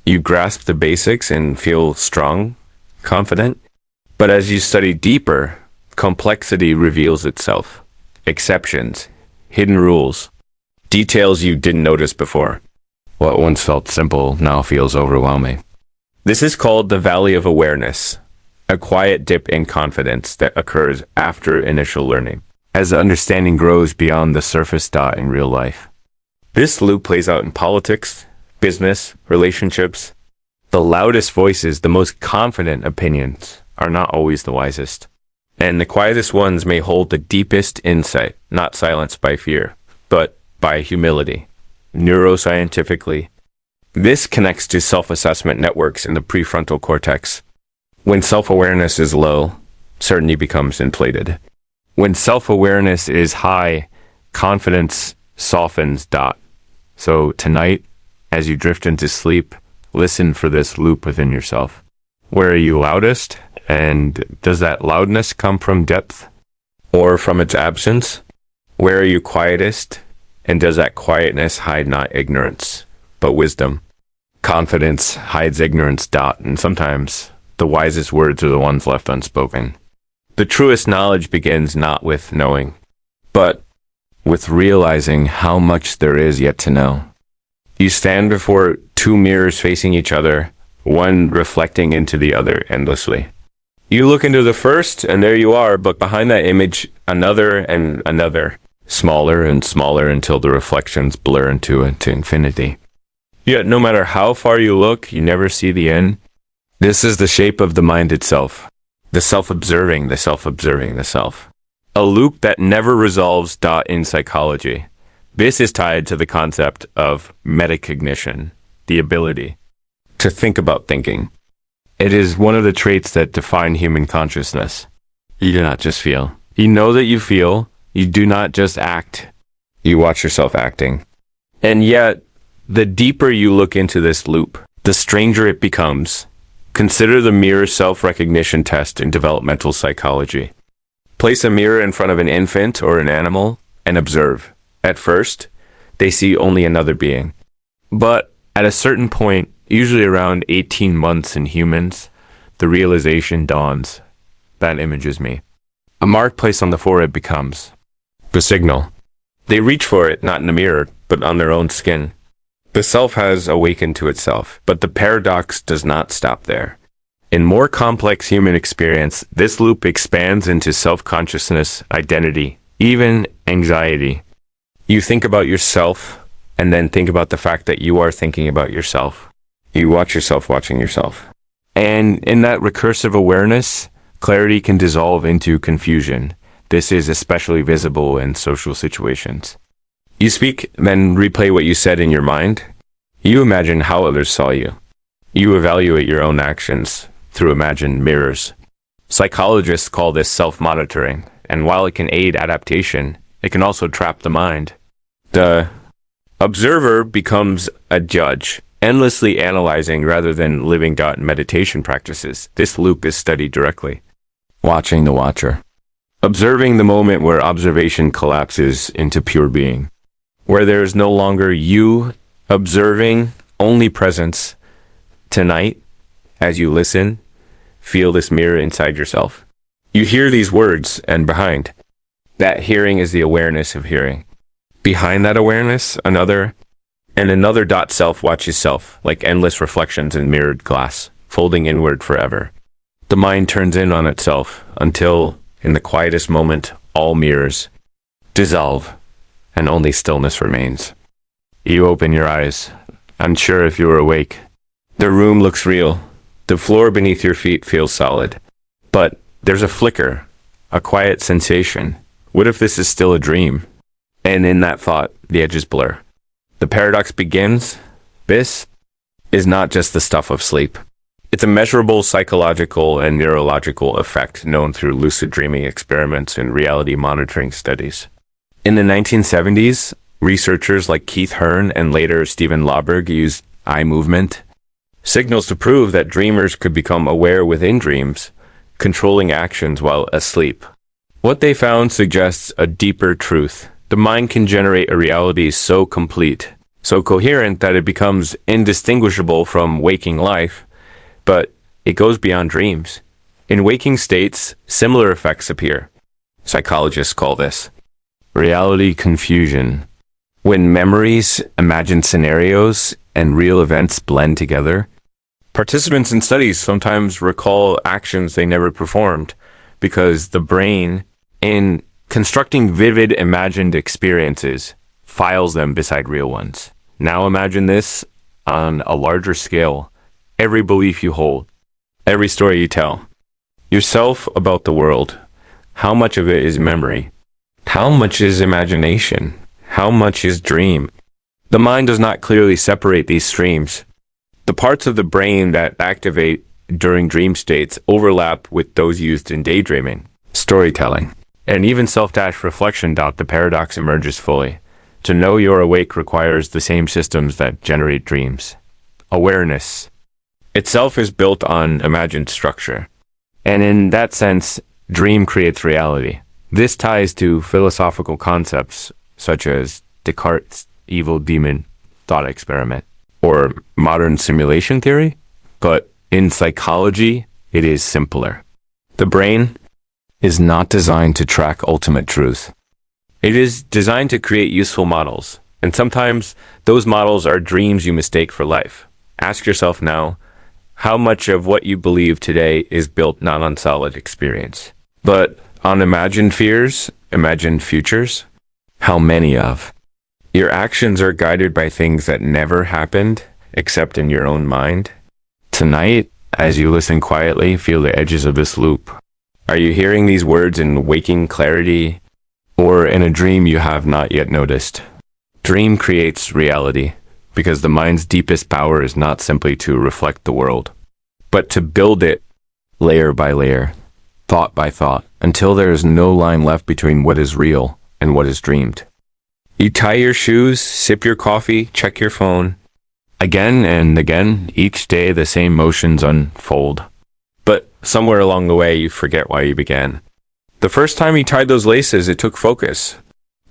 You grasp the basics and feel strong, confident. But as you study deeper, complexity reveals itself. Exceptions, hidden rules, details you didn't notice before. What once felt simple now feels overwhelming. This is called the Valley of Awareness. a quiet dip in confidence that occurs after initial learning, as understanding grows beyond the surface dot in real life. This loop plays out in politics, business, relationships. The loudest voices, the most confident opinions, are not always the wisest. And the quietest ones may hold the deepest insight, not silenced by fear, but by humility. Neuroscientifically, this connects to self-assessment networks in the prefrontal cortex. When self-awareness is low, certainty becomes inflated. When self-awareness is high, confidence softens. So tonight, as you drift into sleep, listen for this loop within yourself. Where are you loudest? And does that loudness come from depth or from its absence? Where are you quietest? And does that quietness hide not ignorance, but wisdom? Confidence hides ignorance. And sometimes the wisest words are the ones left unspoken. The truest knowledge begins not with knowing, but with realizing how much there is yet to know. You stand before two mirrors facing each other, one reflecting into the other endlessly. You look into the first, and there you are, but behind that image, another and another, smaller and smaller until the reflections blur into infinity. Yet no matter how far you look, you never see the end. This is the shape of the mind itself, the self-observing, the self-observing, the self. A loop that never resolves. In psychology, this is tied to the concept of metacognition, the ability to think about thinking. It is one of the traits that define human consciousness. You do not just feel. You know that you feel. You do not just act. You watch yourself acting. And yet, the deeper you look into this loop, the stranger it becomes. Consider the mirror self-recognition test in developmental psychology. Place a mirror in front of an infant or an animal and observe. At first, they see only another being. But at a certain point, usually around 18 months in humans, the realization dawns. That image is me. A mark placed on the forehead becomes the signal. They reach for it, not in the mirror, but on their own skin. The self has awakened to itself, but the paradox does not stop there. In more complex human experience, this loop expands into self-consciousness, identity, even anxiety. You think about yourself, and then think about the fact that you are thinking about yourself. You watch yourself watching yourself. And in that recursive awareness, clarity can dissolve into confusion. This is especially visible in social situations. You speak, then replay what you said in your mind. You imagine how others saw you. You evaluate your own actions through imagined mirrors. Psychologists call this self-monitoring, and while it can aid adaptation, it can also trap the mind. The observer becomes a judge, endlessly analyzing rather than living meditation practices. This loop is studied directly. Watching the watcher. Observing the moment where observation collapses into pure being. Where there is no longer you observing, only presence. Tonight, as you listen, feel this mirror inside yourself. You hear these words, and behind that hearing is the awareness of hearing. Behind that awareness, another self watches self, like endless reflections in mirrored glass, folding inward forever. The mind turns in on itself until, in the quietest moment, all mirrors dissolve, and only stillness remains. You open your eyes, unsure if you are awake. The room looks real. The floor beneath your feet feels solid. But there's a flicker, a quiet sensation. What if this is still a dream? And in that thought, the edges blur. The paradox begins. This is not just the stuff of sleep. It's a measurable psychological and neurological effect known through lucid dreaming experiments and reality monitoring studies. In the 1970s, researchers like Keith Hearn and later Stephen Lauberg used eye movement signals to prove that dreamers could become aware within dreams, controlling actions while asleep. What they found suggests a deeper truth. The mind can generate a reality so complete, so coherent that it becomes indistinguishable from waking life, but it goes beyond dreams. In waking states, similar effects appear. Psychologists call this reality confusion. When memories, imagined scenarios, and real events blend together, Participants in studies sometimes recall actions they never performed because the brain, in constructing vivid imagined experiences, files them beside real ones. Now imagine this on a larger scale. Every belief you hold, every story you tell, yourself about the world, how much of it is memory? How much is imagination? How much is dream? The mind does not clearly separate these streams. The parts of the brain that activate during dream states overlap with those used in daydreaming, storytelling, and even self-reflection. The paradox emerges fully. To know you're awake requires the same systems that generate dreams. Awareness itself is built on imagined structure. And in that sense, dream creates reality. This ties to philosophical concepts such as Descartes' evil demon thought experiment or modern simulation theory, but in psychology, it is simpler. The brain is not designed to track ultimate truth. It is designed to create useful models, and sometimes those models are dreams you mistake for life. Ask yourself now, how much of what you believe today is built not on solid experience, but on imagined fears, imagined futures? How many of? Your actions are guided by things that never happened, except in your own mind. Tonight, as you listen quietly, feel the edges of this loop. Are you hearing these words in waking clarity, or in a dream you have not yet noticed? Dream creates reality, because the mind's deepest power is not simply to reflect the world, but to build it layer by layer, thought by thought, until there is no line left between what is real and what is dreamed. You tie your shoes, sip your coffee, check your phone. Again and again, each day the same motions unfold. But somewhere along the way, you forget why you began. The first time you tied those laces, it took focus.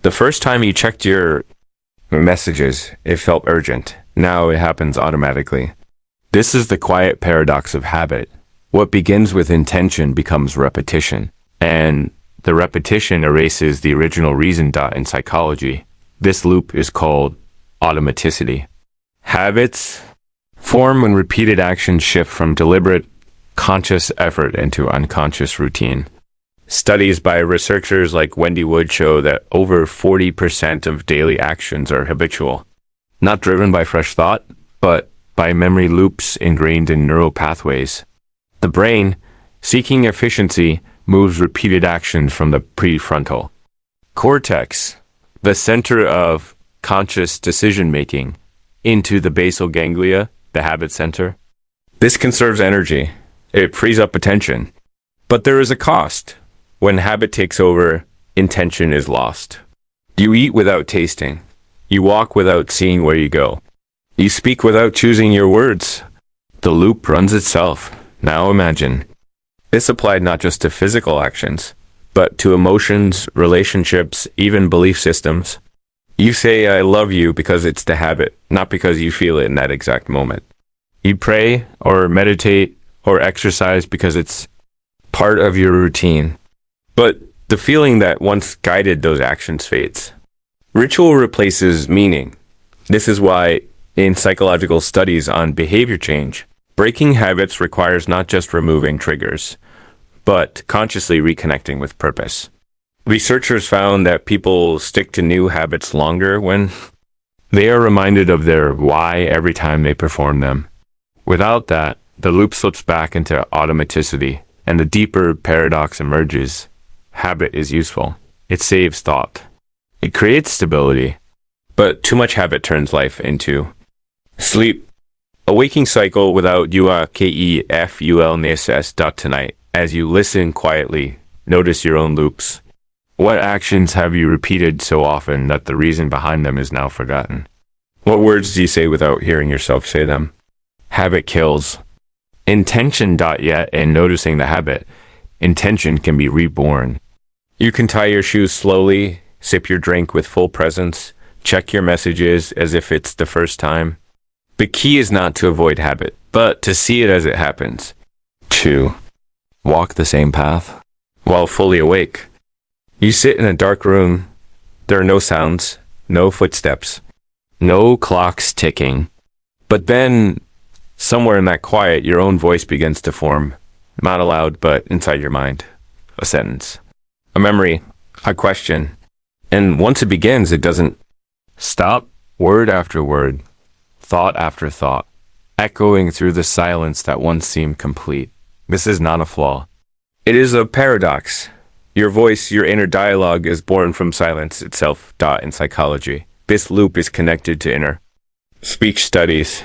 The first time you checked your messages, it felt urgent. Now it happens automatically. This is the quiet paradox of habit. What begins with intention becomes repetition, and the repetition erases the original reason. In psychology, this loop is called automaticity. Habits form when repeated actions shift from deliberate, conscious effort into unconscious routine. Studies by researchers like Wendy Wood show that over 40% of daily actions are habitual, not driven by fresh thought, but by memory loops ingrained in neural pathways. The brain, seeking efficiency, moves repeated actions from the prefrontal cortex, the center of conscious decision-making, into the basal ganglia, the habit center. This conserves energy. It frees up attention. But there is a cost. When habit takes over, intention is lost. You eat without tasting. You walk without seeing where you go. You speak without choosing your words. The loop runs itself. Now imagine. This applied not just to physical actions, but to emotions, relationships, even belief systems. You say, I love you because it's the habit, not because you feel it in that exact moment. You pray or meditate or exercise because it's part of your routine. But the feeling that once guided those actions fades. Ritual replaces meaning. This is why in psychological studies on behavior change, breaking habits requires not just removing triggers, but consciously reconnecting with purpose. Researchers found that people stick to new habits longer when they are reminded of their why every time they perform them. Without that, the loop slips back into automaticity, and the deeper paradox emerges. Habit is useful. It saves thought. It creates stability. But too much habit turns life into sleep. A waking cycle without UAKEFULNSS. Tonight, as you listen quietly, notice your own loops. What actions have you repeated so often that the reason behind them is now forgotten? What words do you say without hearing yourself say them? Habit kills. Intention. Yet, in noticing the habit, intention can be reborn. You can tie your shoes slowly, sip your drink with full presence, check your messages as if it's the first time. The key is not to avoid habit, but to see it as it happens. 2. Walk the same path while fully awake. You sit in a dark room. There are no sounds, no footsteps, no clocks ticking. But then Somewhere in that quiet, your own voice begins to form, not aloud, but inside your mind. A sentence, a memory, a question. And once it begins, it doesn't stop. Word after word, thought after thought, echoing through the silence that once seemed complete. This is not a flaw. It is a paradox. Your voice, your inner dialogue, is born from silence itself. In psychology, this loop is connected to inner speech studies.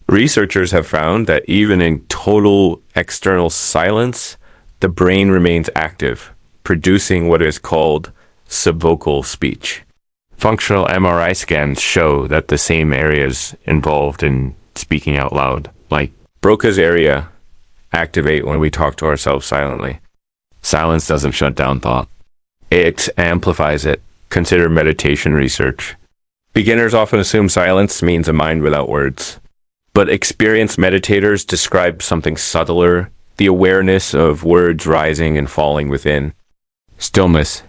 Researchers have found that even in total external silence, the brain remains active, producing what is called subvocal speech. Functional MRI scans show that the same areas involved in speaking out loud, like Broca's area, activate when we talk to ourselves silently. Silence doesn't shut down thought. It amplifies it. Consider meditation research. Beginners often assume silence means a mind without words. But experienced meditators describe something subtler, the awareness of words rising and falling within. Stillness.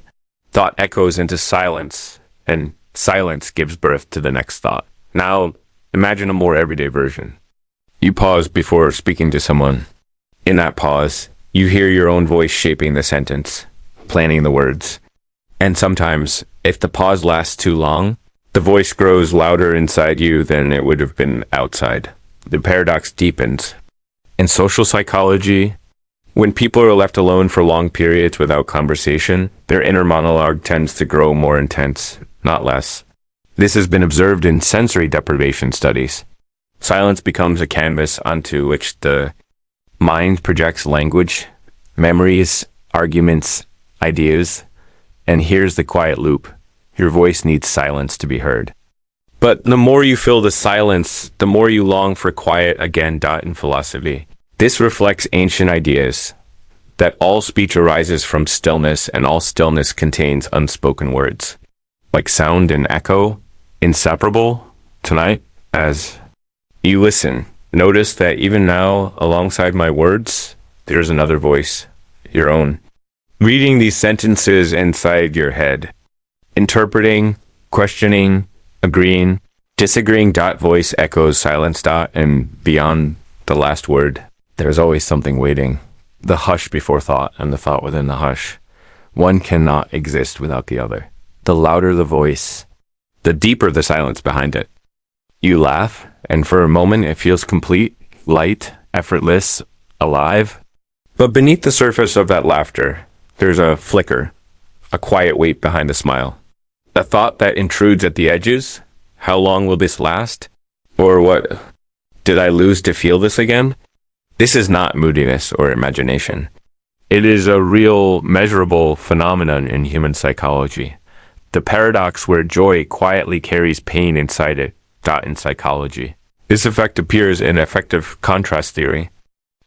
Thought echoes into silence, and silence gives birth to the next thought. Now, imagine a more everyday version. You pause before speaking to someone. In that pause, you hear your own voice shaping the sentence, planning the words. And sometimes, if the pause lasts too long, the voice grows louder inside you than it would have been outside. The paradox deepens. In social psychology, when people are left alone for long periods without conversation, their inner monologue tends to grow more intense, not less. This has been observed in sensory deprivation studies. Silence becomes a canvas onto which the mind projects language, memories, arguments, ideas, and here's the quiet loop. Your voice needs silence to be heard. But the more you fill the silence, the more you long for quiet again. In philosophy, this reflects ancient ideas that all speech arises from stillness and all stillness contains unspoken words. Like sound and echo, inseparable. Tonight, as you listen, notice that even now, alongside my words, there's another voice, your own, reading these sentences inside your head, interpreting, questioning, agreeing, disagreeing. Voice echoes silence. And beyond the last word, there's always something waiting. The hush before thought and the thought within the hush. One cannot exist without the other. The louder the voice, the deeper the silence behind it. You laugh, and for a moment it feels complete, light, effortless, alive. But beneath the surface of that laughter, there's a flicker, a quiet weight behind the smile. A thought that intrudes at the edges. How long will this last? Or what? Did I lose to feel this again? This is not moodiness or imagination. It is a real, measurable phenomenon in human psychology. The paradox where joy quietly carries pain inside it. In psychology, this effect appears in affective contrast theory.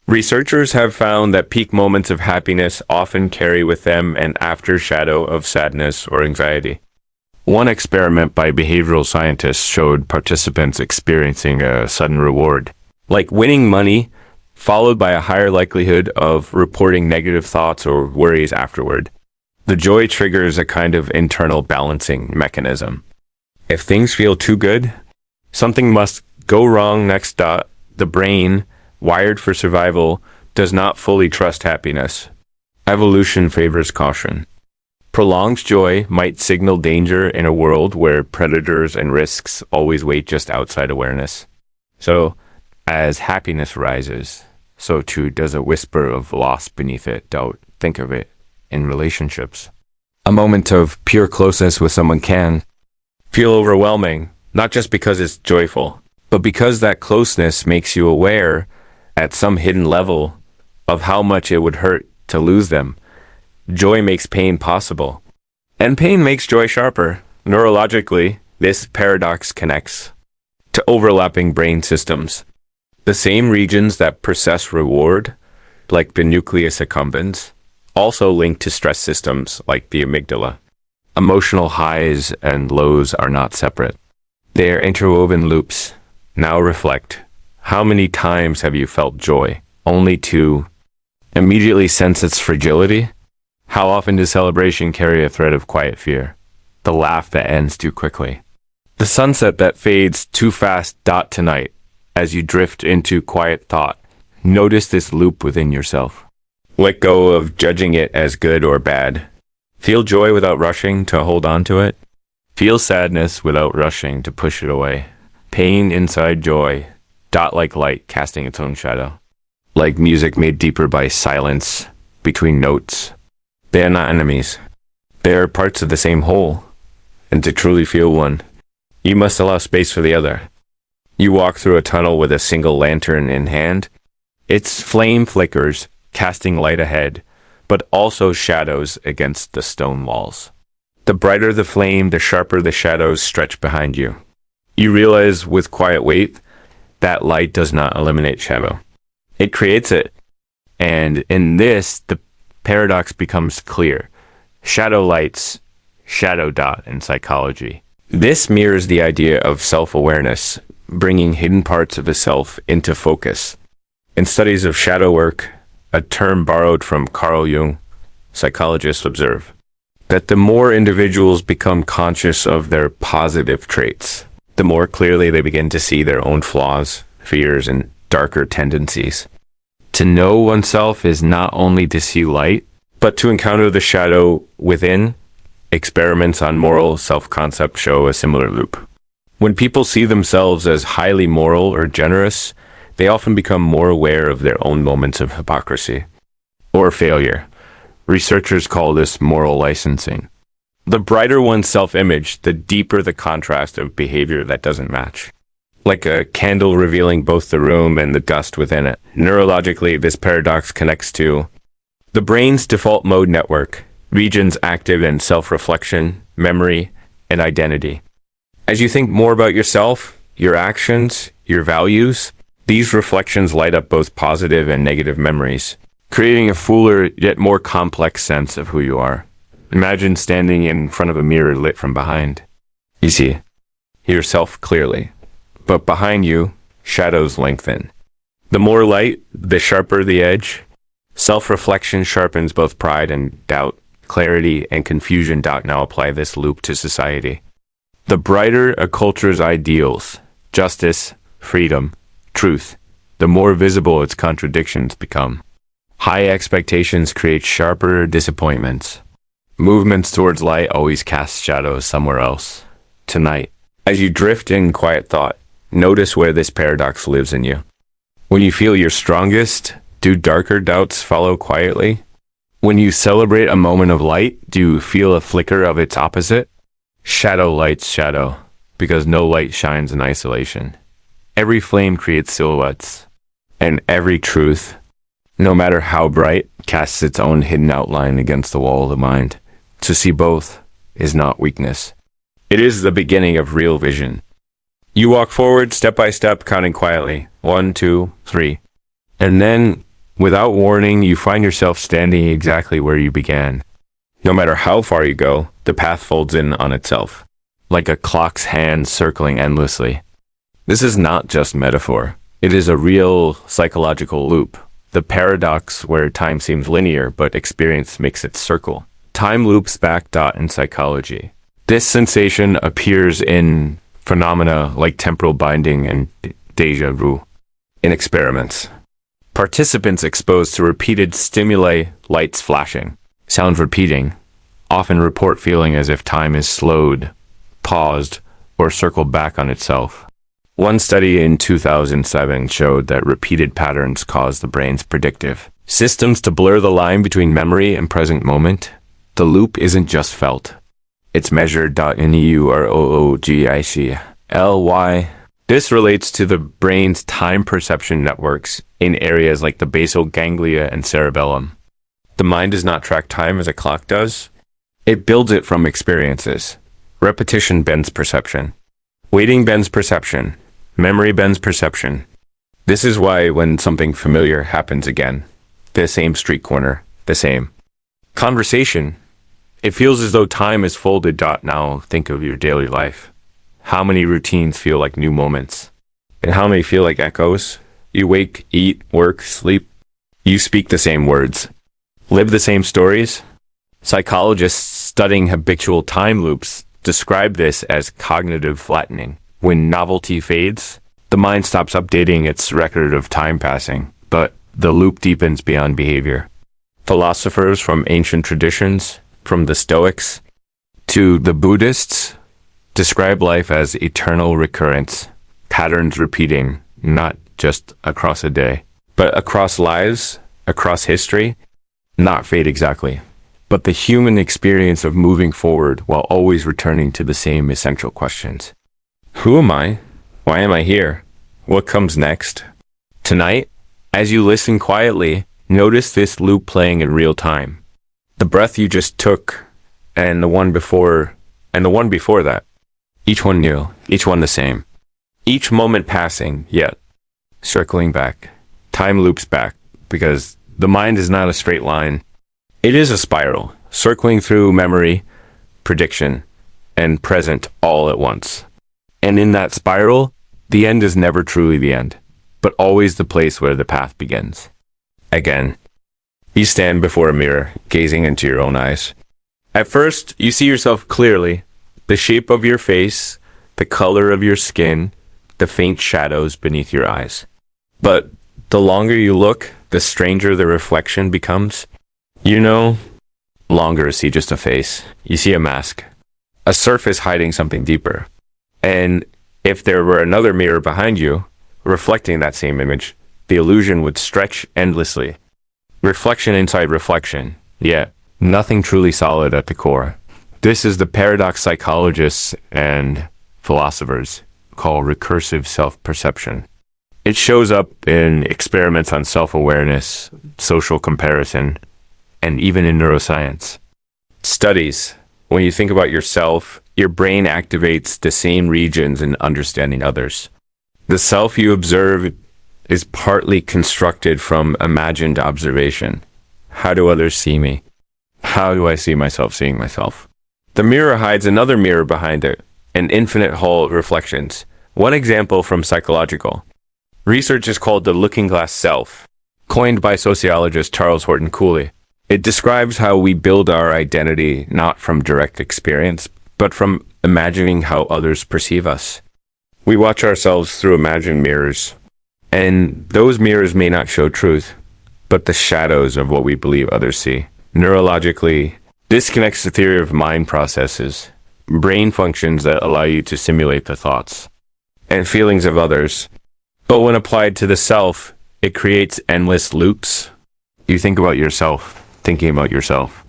Researchers have found that peak moments of happiness often carry with them an aftershadow of sadness or anxiety. One experiment by behavioral scientists showed participants experiencing a sudden reward, like winning money, followed by a higher likelihood of reporting negative thoughts or worries afterward. The joy triggers a kind of internal balancing mechanism. If things feel too good, something must go wrong next. The brain, wired for survival, does not fully trust happiness. Evolution favors caution. Prolonged joy might signal danger in a world where predators and risks always wait just outside awareness. So, as happiness rises, so too does a whisper of loss beneath it. Think of it in relationships. A moment of pure closeness with someone can feel overwhelming, not just because it's joyful, but because that closeness makes you aware at some hidden level of how much it would hurt to lose them. Joy makes pain possible, and pain makes joy sharper. Neurologically, this paradox connects to overlapping brain systems. The same regions that process reward, like the nucleus accumbens, also link to stress systems like the amygdala. Emotional highs and lows are not separate. They are interwoven loops. Now reflect. How many times have you felt joy, only to immediately sense its fragility? How often does celebration carry a thread of quiet fear? The laugh that ends too quickly. The sunset that fades too fast. Tonight, As you drift into quiet thought, notice this loop within yourself. Let go of judging it as good or bad. Feel joy without rushing to hold on to it. Feel sadness without rushing to push it away. Pain inside joy, dot like light casting its own shadow. Like music made deeper by silence between notes. They are not enemies. They are parts of the same whole. And to truly feel one, you must allow space for the other. You walk through a tunnel with a single lantern in hand. Its flame flickers, casting light ahead, but also shadows against the stone walls. The brighter the flame, the sharper the shadows stretch behind you. You realize with quiet weight that light does not eliminate shadow. It creates it. And in this, the paradox becomes clear. Shadow lights, shadow dot in psychology. This mirrors the idea of self-awareness, bringing hidden parts of the self into focus. In studies of shadow work, a term borrowed from Carl Jung, psychologists observe that the more individuals become conscious of their positive traits, the more clearly they begin to see their own flaws, fears, and darker tendencies. To know oneself is not only to see light, but to encounter the shadow within. Experiments on moral self-concept show a similar loop. When people see themselves as highly moral or generous, they often become more aware of their own moments of hypocrisy or failure. Researchers call this moral licensing. The brighter one's self-image, the deeper the contrast of behavior that doesn't match. Like a candle revealing both the room and the dust within it. Neurologically, this paradox connects to the brain's default mode network, regions active in self-reflection, memory, and identity. As you think more about yourself, your actions, your values, these reflections light up both positive and negative memories, creating a fuller yet more complex sense of who you are. Imagine standing in front of a mirror lit from behind. You see yourself clearly, but behind you, shadows lengthen. The more light, the sharper the edge. Self-reflection sharpens both pride and doubt. Clarity and confusion. Now apply this loop to society. The brighter a culture's ideals, justice, freedom, truth, the more visible its contradictions become. High expectations create sharper disappointments. Movements towards light always cast shadows somewhere else. Tonight, as you drift in quiet thought, notice where this paradox lives in you. When you feel your strongest, do darker doubts follow quietly? When you celebrate a moment of light, do you feel a flicker of its opposite? Shadow lights shadow, because no light shines in isolation. Every flame creates silhouettes, and every truth, no matter how bright, casts its own hidden outline against the wall of the mind. To see both is not weakness. It is the beginning of real vision. You walk forward step by step, counting quietly. 1, 2, 3. And then, without warning, you find yourself standing exactly where you began. No matter how far you go, the path folds in on itself, like a clock's hand circling endlessly. This is not just metaphor. It is a real psychological loop. The paradox where time seems linear, but experience makes it circle. Time loops back. In psychology. This sensation appears in phenomena like temporal binding and déjà vu. In experiments, participants exposed to repeated stimuli, lights flashing, sound repeating, often report feeling as if time is slowed, paused, or circled back on itself. One study in 2007 showed that repeated patterns cause the brain's predictive systems to blur the line between memory and present moment. The loop isn't just felt. It's measured. Neurologically. This relates to the brain's time perception networks in areas like the basal ganglia and cerebellum. The mind does not track time as a clock does. It builds it from experiences. Repetition bends perception. Waiting bends perception. Memory bends perception. This is why when something familiar happens again, the same street corner, the same conversation, it feels as though time is folded. Now think of your daily life. How many routines feel like new moments? And how many feel like echoes? You wake, eat, work, sleep. You speak the same words. Live the same stories. Psychologists studying habitual time loops describe this as cognitive flattening. When novelty fades, The mind stops updating its record of time passing, but the loop deepens beyond behavior. Philosophers from ancient traditions, from the Stoics to the Buddhists, describe life as eternal recurrence, patterns repeating, not just across a day, but across lives, across history, not fate exactly, but the human experience of moving forward while always returning to the same essential questions. Who am I? Why am I here? What comes next? Tonight, as you listen quietly, notice this loop playing in real time. The breath you just took, and the one before that. Each one new, each one the same. Each moment passing, yet circling back. Time loops back, because the mind is not a straight line. It is a spiral, circling through memory, prediction, and present all at once. And in that spiral, the end is never truly the end, but always the place where the path begins. Again, you stand before a mirror, gazing into your own eyes. At first, you see yourself clearly, the shape of your face, the color of your skin, the faint shadows beneath your eyes. But the longer you look, the stranger the reflection becomes. You no longer see just a face. You see a mask, a surface hiding something deeper. And if there were another mirror behind you, reflecting that same image, the illusion would stretch endlessly. Reflection inside reflection, yet nothing truly solid at the core. This is the paradox psychologists and philosophers call recursive self-perception. It shows up in experiments on self-awareness, social comparison, and even in neuroscience. Studies, when you think about yourself, your brain activates the same regions in understanding others. The self you observe is partly constructed from imagined observation. How do others see me? How do I see myself seeing myself? The mirror hides another mirror behind it, an infinite hall of reflections. One example from psychological research is called the looking glass self, coined by sociologist Charles Horton Cooley. It describes how we build our identity not from direct experience, but from imagining how others perceive us. We watch ourselves through imagined mirrors, and those mirrors may not show truth, but the shadows of what we believe others see. Neurologically, this connects the theory of mind processes, brain functions that allow you to simulate the thoughts and feelings of others. But when applied to the self, it creates endless loops. You think about yourself, thinking about yourself.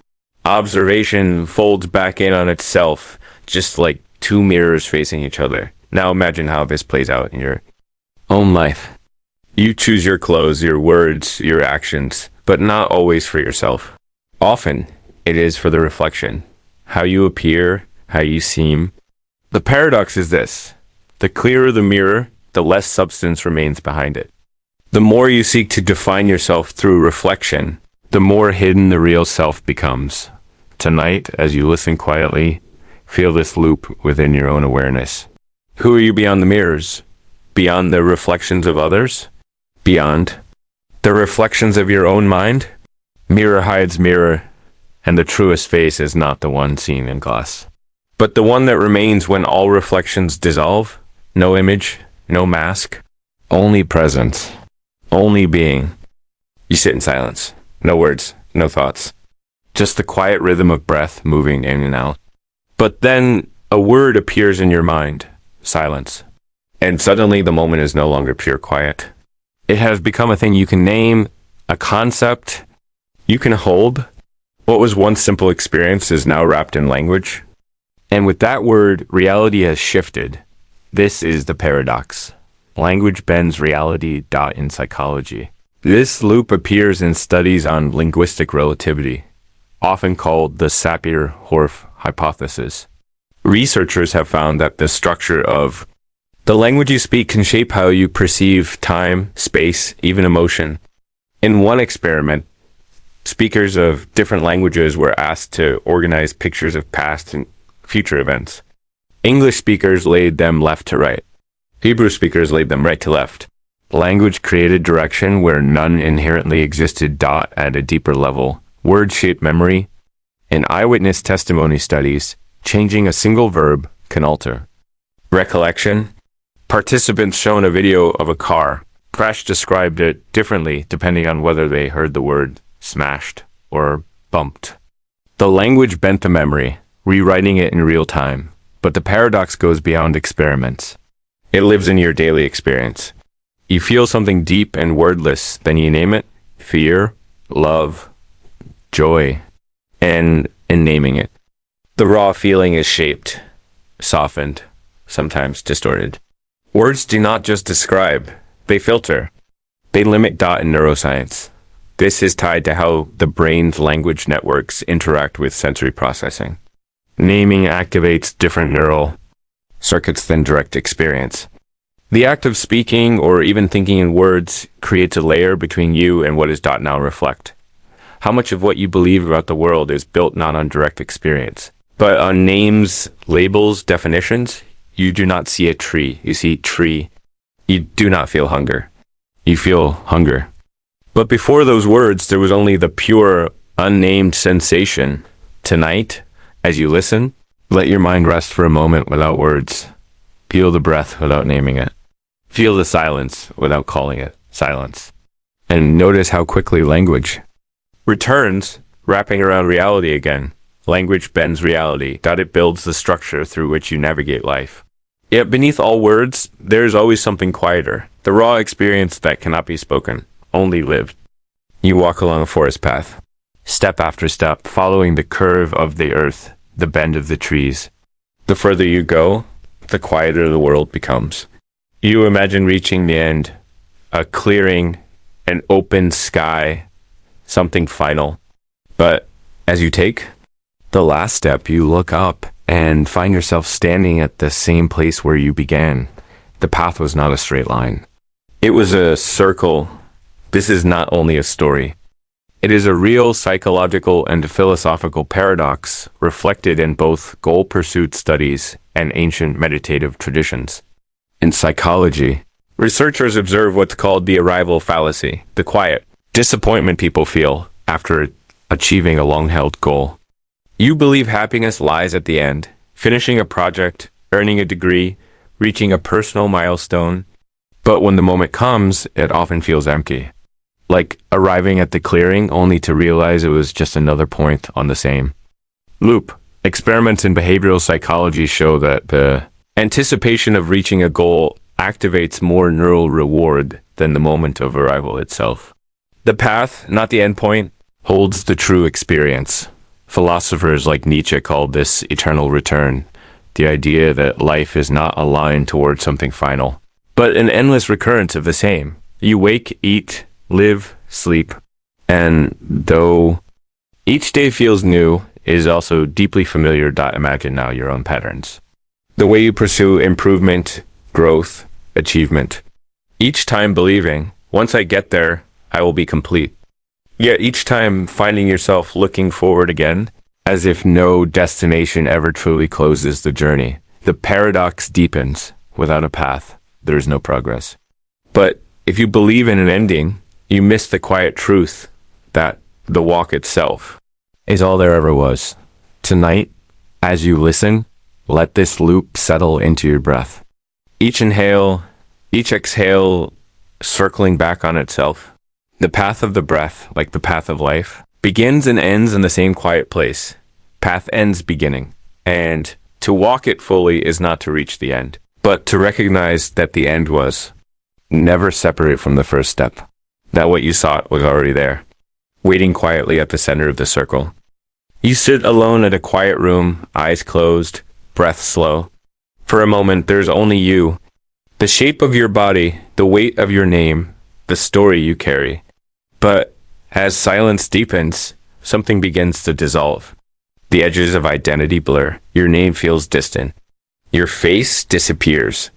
Observation folds back in on itself, just like two mirrors facing each other. Now imagine how this plays out in your own life. You choose your clothes, your words, your actions, but not always for yourself. Often, it is for the reflection, how you appear, how you seem. The paradox is this: the clearer the mirror, the less substance remains behind it. The more you seek to define yourself through reflection, the more hidden the real self becomes. Tonight, as you listen quietly, feel this loop within your own awareness. Who are you beyond the mirrors? Beyond the reflections of others? Beyond the reflections of your own mind? Mirror hides mirror, and the truest face is not the one seen in glass, but the one that remains when all reflections dissolve. No image, no mask, only presence, only being. You sit in silence. No words, no thoughts. Just the quiet rhythm of breath moving in and out. But then a word appears in your mind. Silence. And suddenly the moment is no longer pure quiet. It has become a thing you can name, a concept you can hold. What was once simple experience is now wrapped in language. And with that word, reality has shifted. This is the paradox. Language bends reality. In psychology. This loop appears in studies on linguistic relativity, often called the Sapir-Whorf hypothesis. Researchers have found that the structure of the language you speak can shape how you perceive time, space, even emotion. In one experiment, speakers of different languages were asked to organize pictures of past and future events. English speakers laid them left to right. Hebrew speakers laid them right to left. Language created direction where none inherently existed. At a deeper level, words shape memory. In eyewitness testimony studies, changing a single verb can alter recollection. Participants shown a video of a car crash described it differently depending on whether they heard the word smashed or bumped. The language bent the memory, rewriting it in real time, but the paradox goes beyond experiments. It lives in your daily experience. You feel something deep and wordless, then you name it: fear, love, joy, and in naming it, the raw feeling is shaped, softened, sometimes distorted. Words do not just describe, they filter. They limit dot in neuroscience. This is tied to how the brain's language networks interact with sensory processing. Naming activates different neural circuits than direct experience. The act of speaking or even thinking in words creates a layer between you and what is dot now reflect. How much of what you believe about the world is built not on direct experience, but on names, labels, definitions? You do not see a tree. You see tree. You do not feel hunger. You feel hunger. But before those words, there was only the pure, unnamed sensation. Tonight, as you listen, let your mind rest for a moment without words. Feel the breath without naming it. Feel the silence without calling it silence. And notice how quickly language returns, wrapping around reality again. Language bends reality, that it builds the structure through which you navigate life. Yet beneath all words, there is always something quieter, the raw experience that cannot be spoken, only lived. You walk along a forest path, step after step, following the curve of the earth, the bend of the trees. The further you go, the quieter the world becomes. You imagine reaching the end, a clearing, an open sky, something final. But as you take the last step, you look up and find yourself standing at the same place where you began. The path was not a straight line. It was a circle. This is not only a story. It is a real psychological and philosophical paradox reflected in both goal pursuit studies and ancient meditative traditions. In psychology, researchers observe what's called the arrival fallacy, the quiet disappointment people feel after achieving a long-held goal. You believe happiness lies at the end, finishing a project, earning a degree, reaching a personal milestone. But when the moment comes, it often feels empty. Like arriving at the clearing only to realize it was just another point on the same loop. Experiments in behavioral psychology show that the anticipation of reaching a goal activates more neural reward than the moment of arrival itself. The path, not the endpoint, holds the true experience. Philosophers like Nietzsche called this eternal return, the idea that life is not a line towards something final, but an endless recurrence of the same. You wake, eat, live, sleep, and though each day feels new, it is also deeply familiar. Imagine now your own patterns. The way you pursue improvement, growth, achievement. Each time believing, once I get there, I will be complete. Yet each time finding yourself looking forward again, as if no destination ever truly closes the journey. The paradox deepens. Without a path, there is no progress. But if you believe in an ending, you miss the quiet truth that the walk itself is all there ever was. Tonight, as you listen, let this loop settle into your breath. Each inhale, each exhale, circling back on itself. The path of the breath, like the path of life, begins and ends in the same quiet place. Path ends beginning. And to walk it fully is not to reach the end, but to recognize that the end was. Never separate from the first step. That what you sought was already there, waiting quietly at the center of the circle. You sit alone at a quiet room, eyes closed, breath slow. For a moment, there's only you. The shape of your body, the weight of your name, the story you carry. But as silence deepens, something begins to dissolve. The edges of identity blur. Your name feels distant. Your face disappears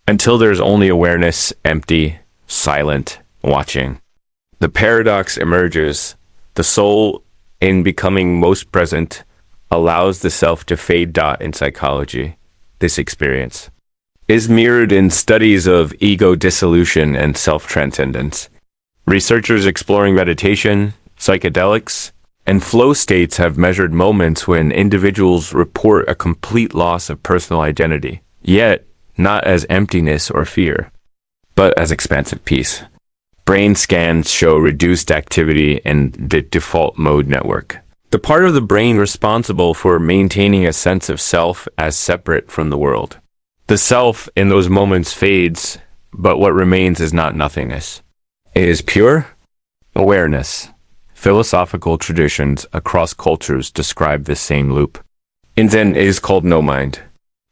until there's only awareness, empty, silent, watching. The paradox emerges. The soul, in becoming most present, allows the self to fade. In psychology, this experience is mirrored in studies of ego dissolution and self-transcendence. Researchers exploring meditation, psychedelics, and flow states have measured moments when individuals report a complete loss of personal identity. Yet, not as emptiness or fear, but as expansive peace. Brain scans show reduced activity in the default mode network, the part of the brain responsible for maintaining a sense of self as separate from the world. The self in those moments fades, but what remains is not nothingness. It is pure awareness. Philosophical traditions across cultures describe this same loop. In Zen, it is called no mind.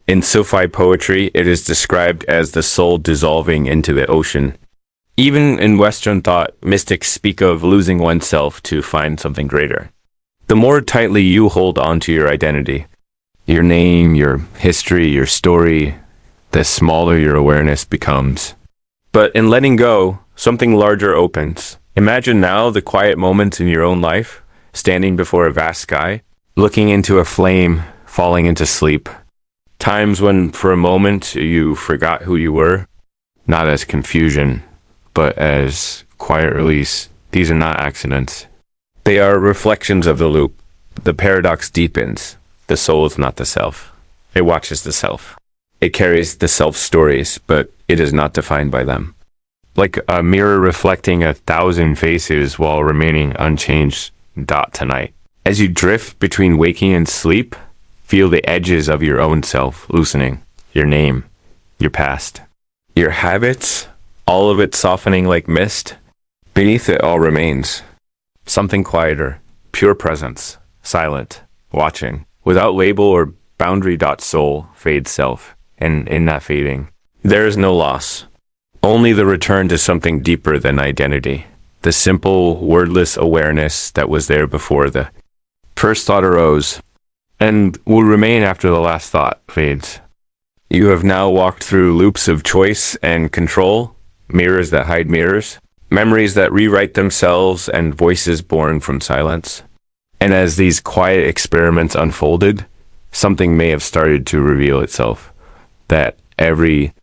In Sufi poetry, it is described as the soul dissolving into the ocean. Even in Western thought, mystics speak of losing oneself to find something greater. The more tightly you hold onto your identity, your name, your history, your story, the smaller your awareness becomes. But in letting go, something larger opens. Imagine now the quiet moments in your own life, standing before a vast sky, looking into a flame, falling into sleep. Times when, for a moment, you forgot who you were, not as confusion, but as quiet release. These are not accidents. They are reflections of the loop. The paradox deepens. The soul is not the self. It watches the self. It carries the self stories, but it is not defined by them. Like a mirror reflecting 1,000 faces while remaining unchanged to night. As you drift between waking and sleep, feel the edges of your own self loosening. Your name, your past, your habits, all of it softening like mist. Beneath it all remains something quieter, pure presence, silent, watching, without label or boundary. Soul fades self, and in that fading, there is no loss. Only the return to something deeper than identity. The simple, wordless awareness that was there before the first thought arose, and will remain after the last thought fades. You have now walked through loops of choice and control, mirrors that hide mirrors, memories that rewrite themselves, and voices born from silence. And as these quiet experiments unfolded, something may have started to reveal itself. That every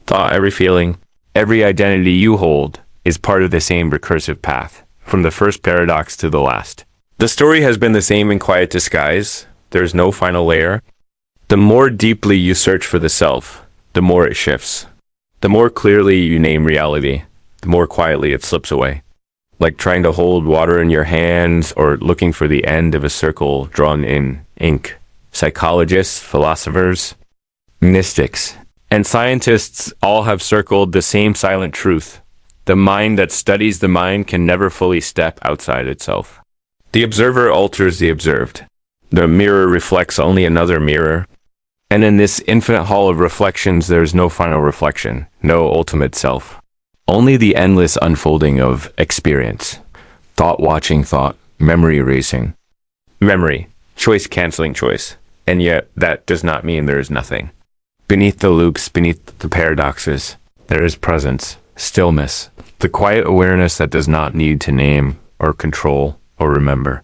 thought, every feeling, every identity you hold is part of the same recursive path, from the first paradox to the last. The story has been the same in quiet disguise. There's no final layer. The more deeply you search for the self, the more it shifts. The more clearly you name reality, the more quietly it slips away. Like trying to hold water in your hands or looking for the end of a circle drawn in ink. Psychologists, philosophers, mystics, and scientists all have circled the same silent truth. The mind that studies the mind can never fully step outside itself. The observer alters the observed. The mirror reflects only another mirror. And in this infinite hall of reflections, there is no final reflection, no ultimate self. Only the endless unfolding of experience. Thought watching thought, memory erasing. Memory, choice canceling choice. And yet, that does not mean there is nothing. Beneath the loops, beneath the paradoxes, there is presence, stillness, the quiet awareness that does not need to name or control or remember.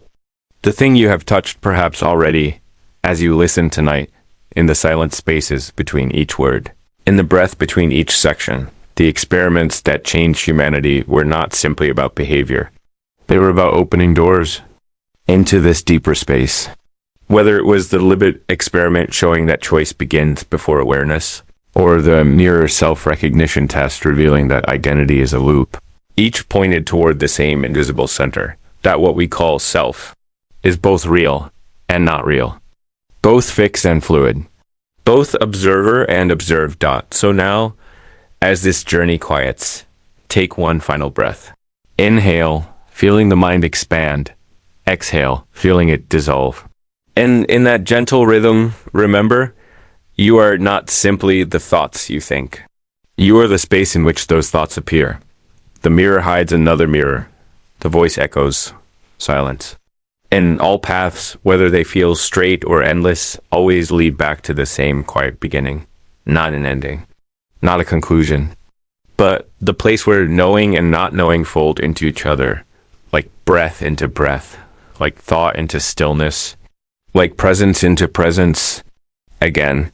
The thing you have touched perhaps already as you listen tonight, in the silent spaces between each word, in the breath between each section. The experiments that changed humanity were not simply about behavior. They were about opening doors into this deeper space. Whether it was the Libet experiment showing that choice begins before awareness, or the mirror self-recognition test revealing that identity is a loop, each pointed toward the same invisible center, that what we call self is both real and not real, both fixed and fluid, both observer and observed. So now, as this journey quiets, take one final breath. Inhale, feeling the mind expand. Exhale, feeling it dissolve. And in that gentle rhythm, remember, you are not simply the thoughts you think. You are the space in which those thoughts appear. The mirror hides another mirror. The voice echoes silence. And all paths, whether they feel straight or endless, always lead back to the same quiet beginning, not an ending, not a conclusion, but the place where knowing and not knowing fold into each other, like breath into breath, like thought into stillness, like presence into presence. Again,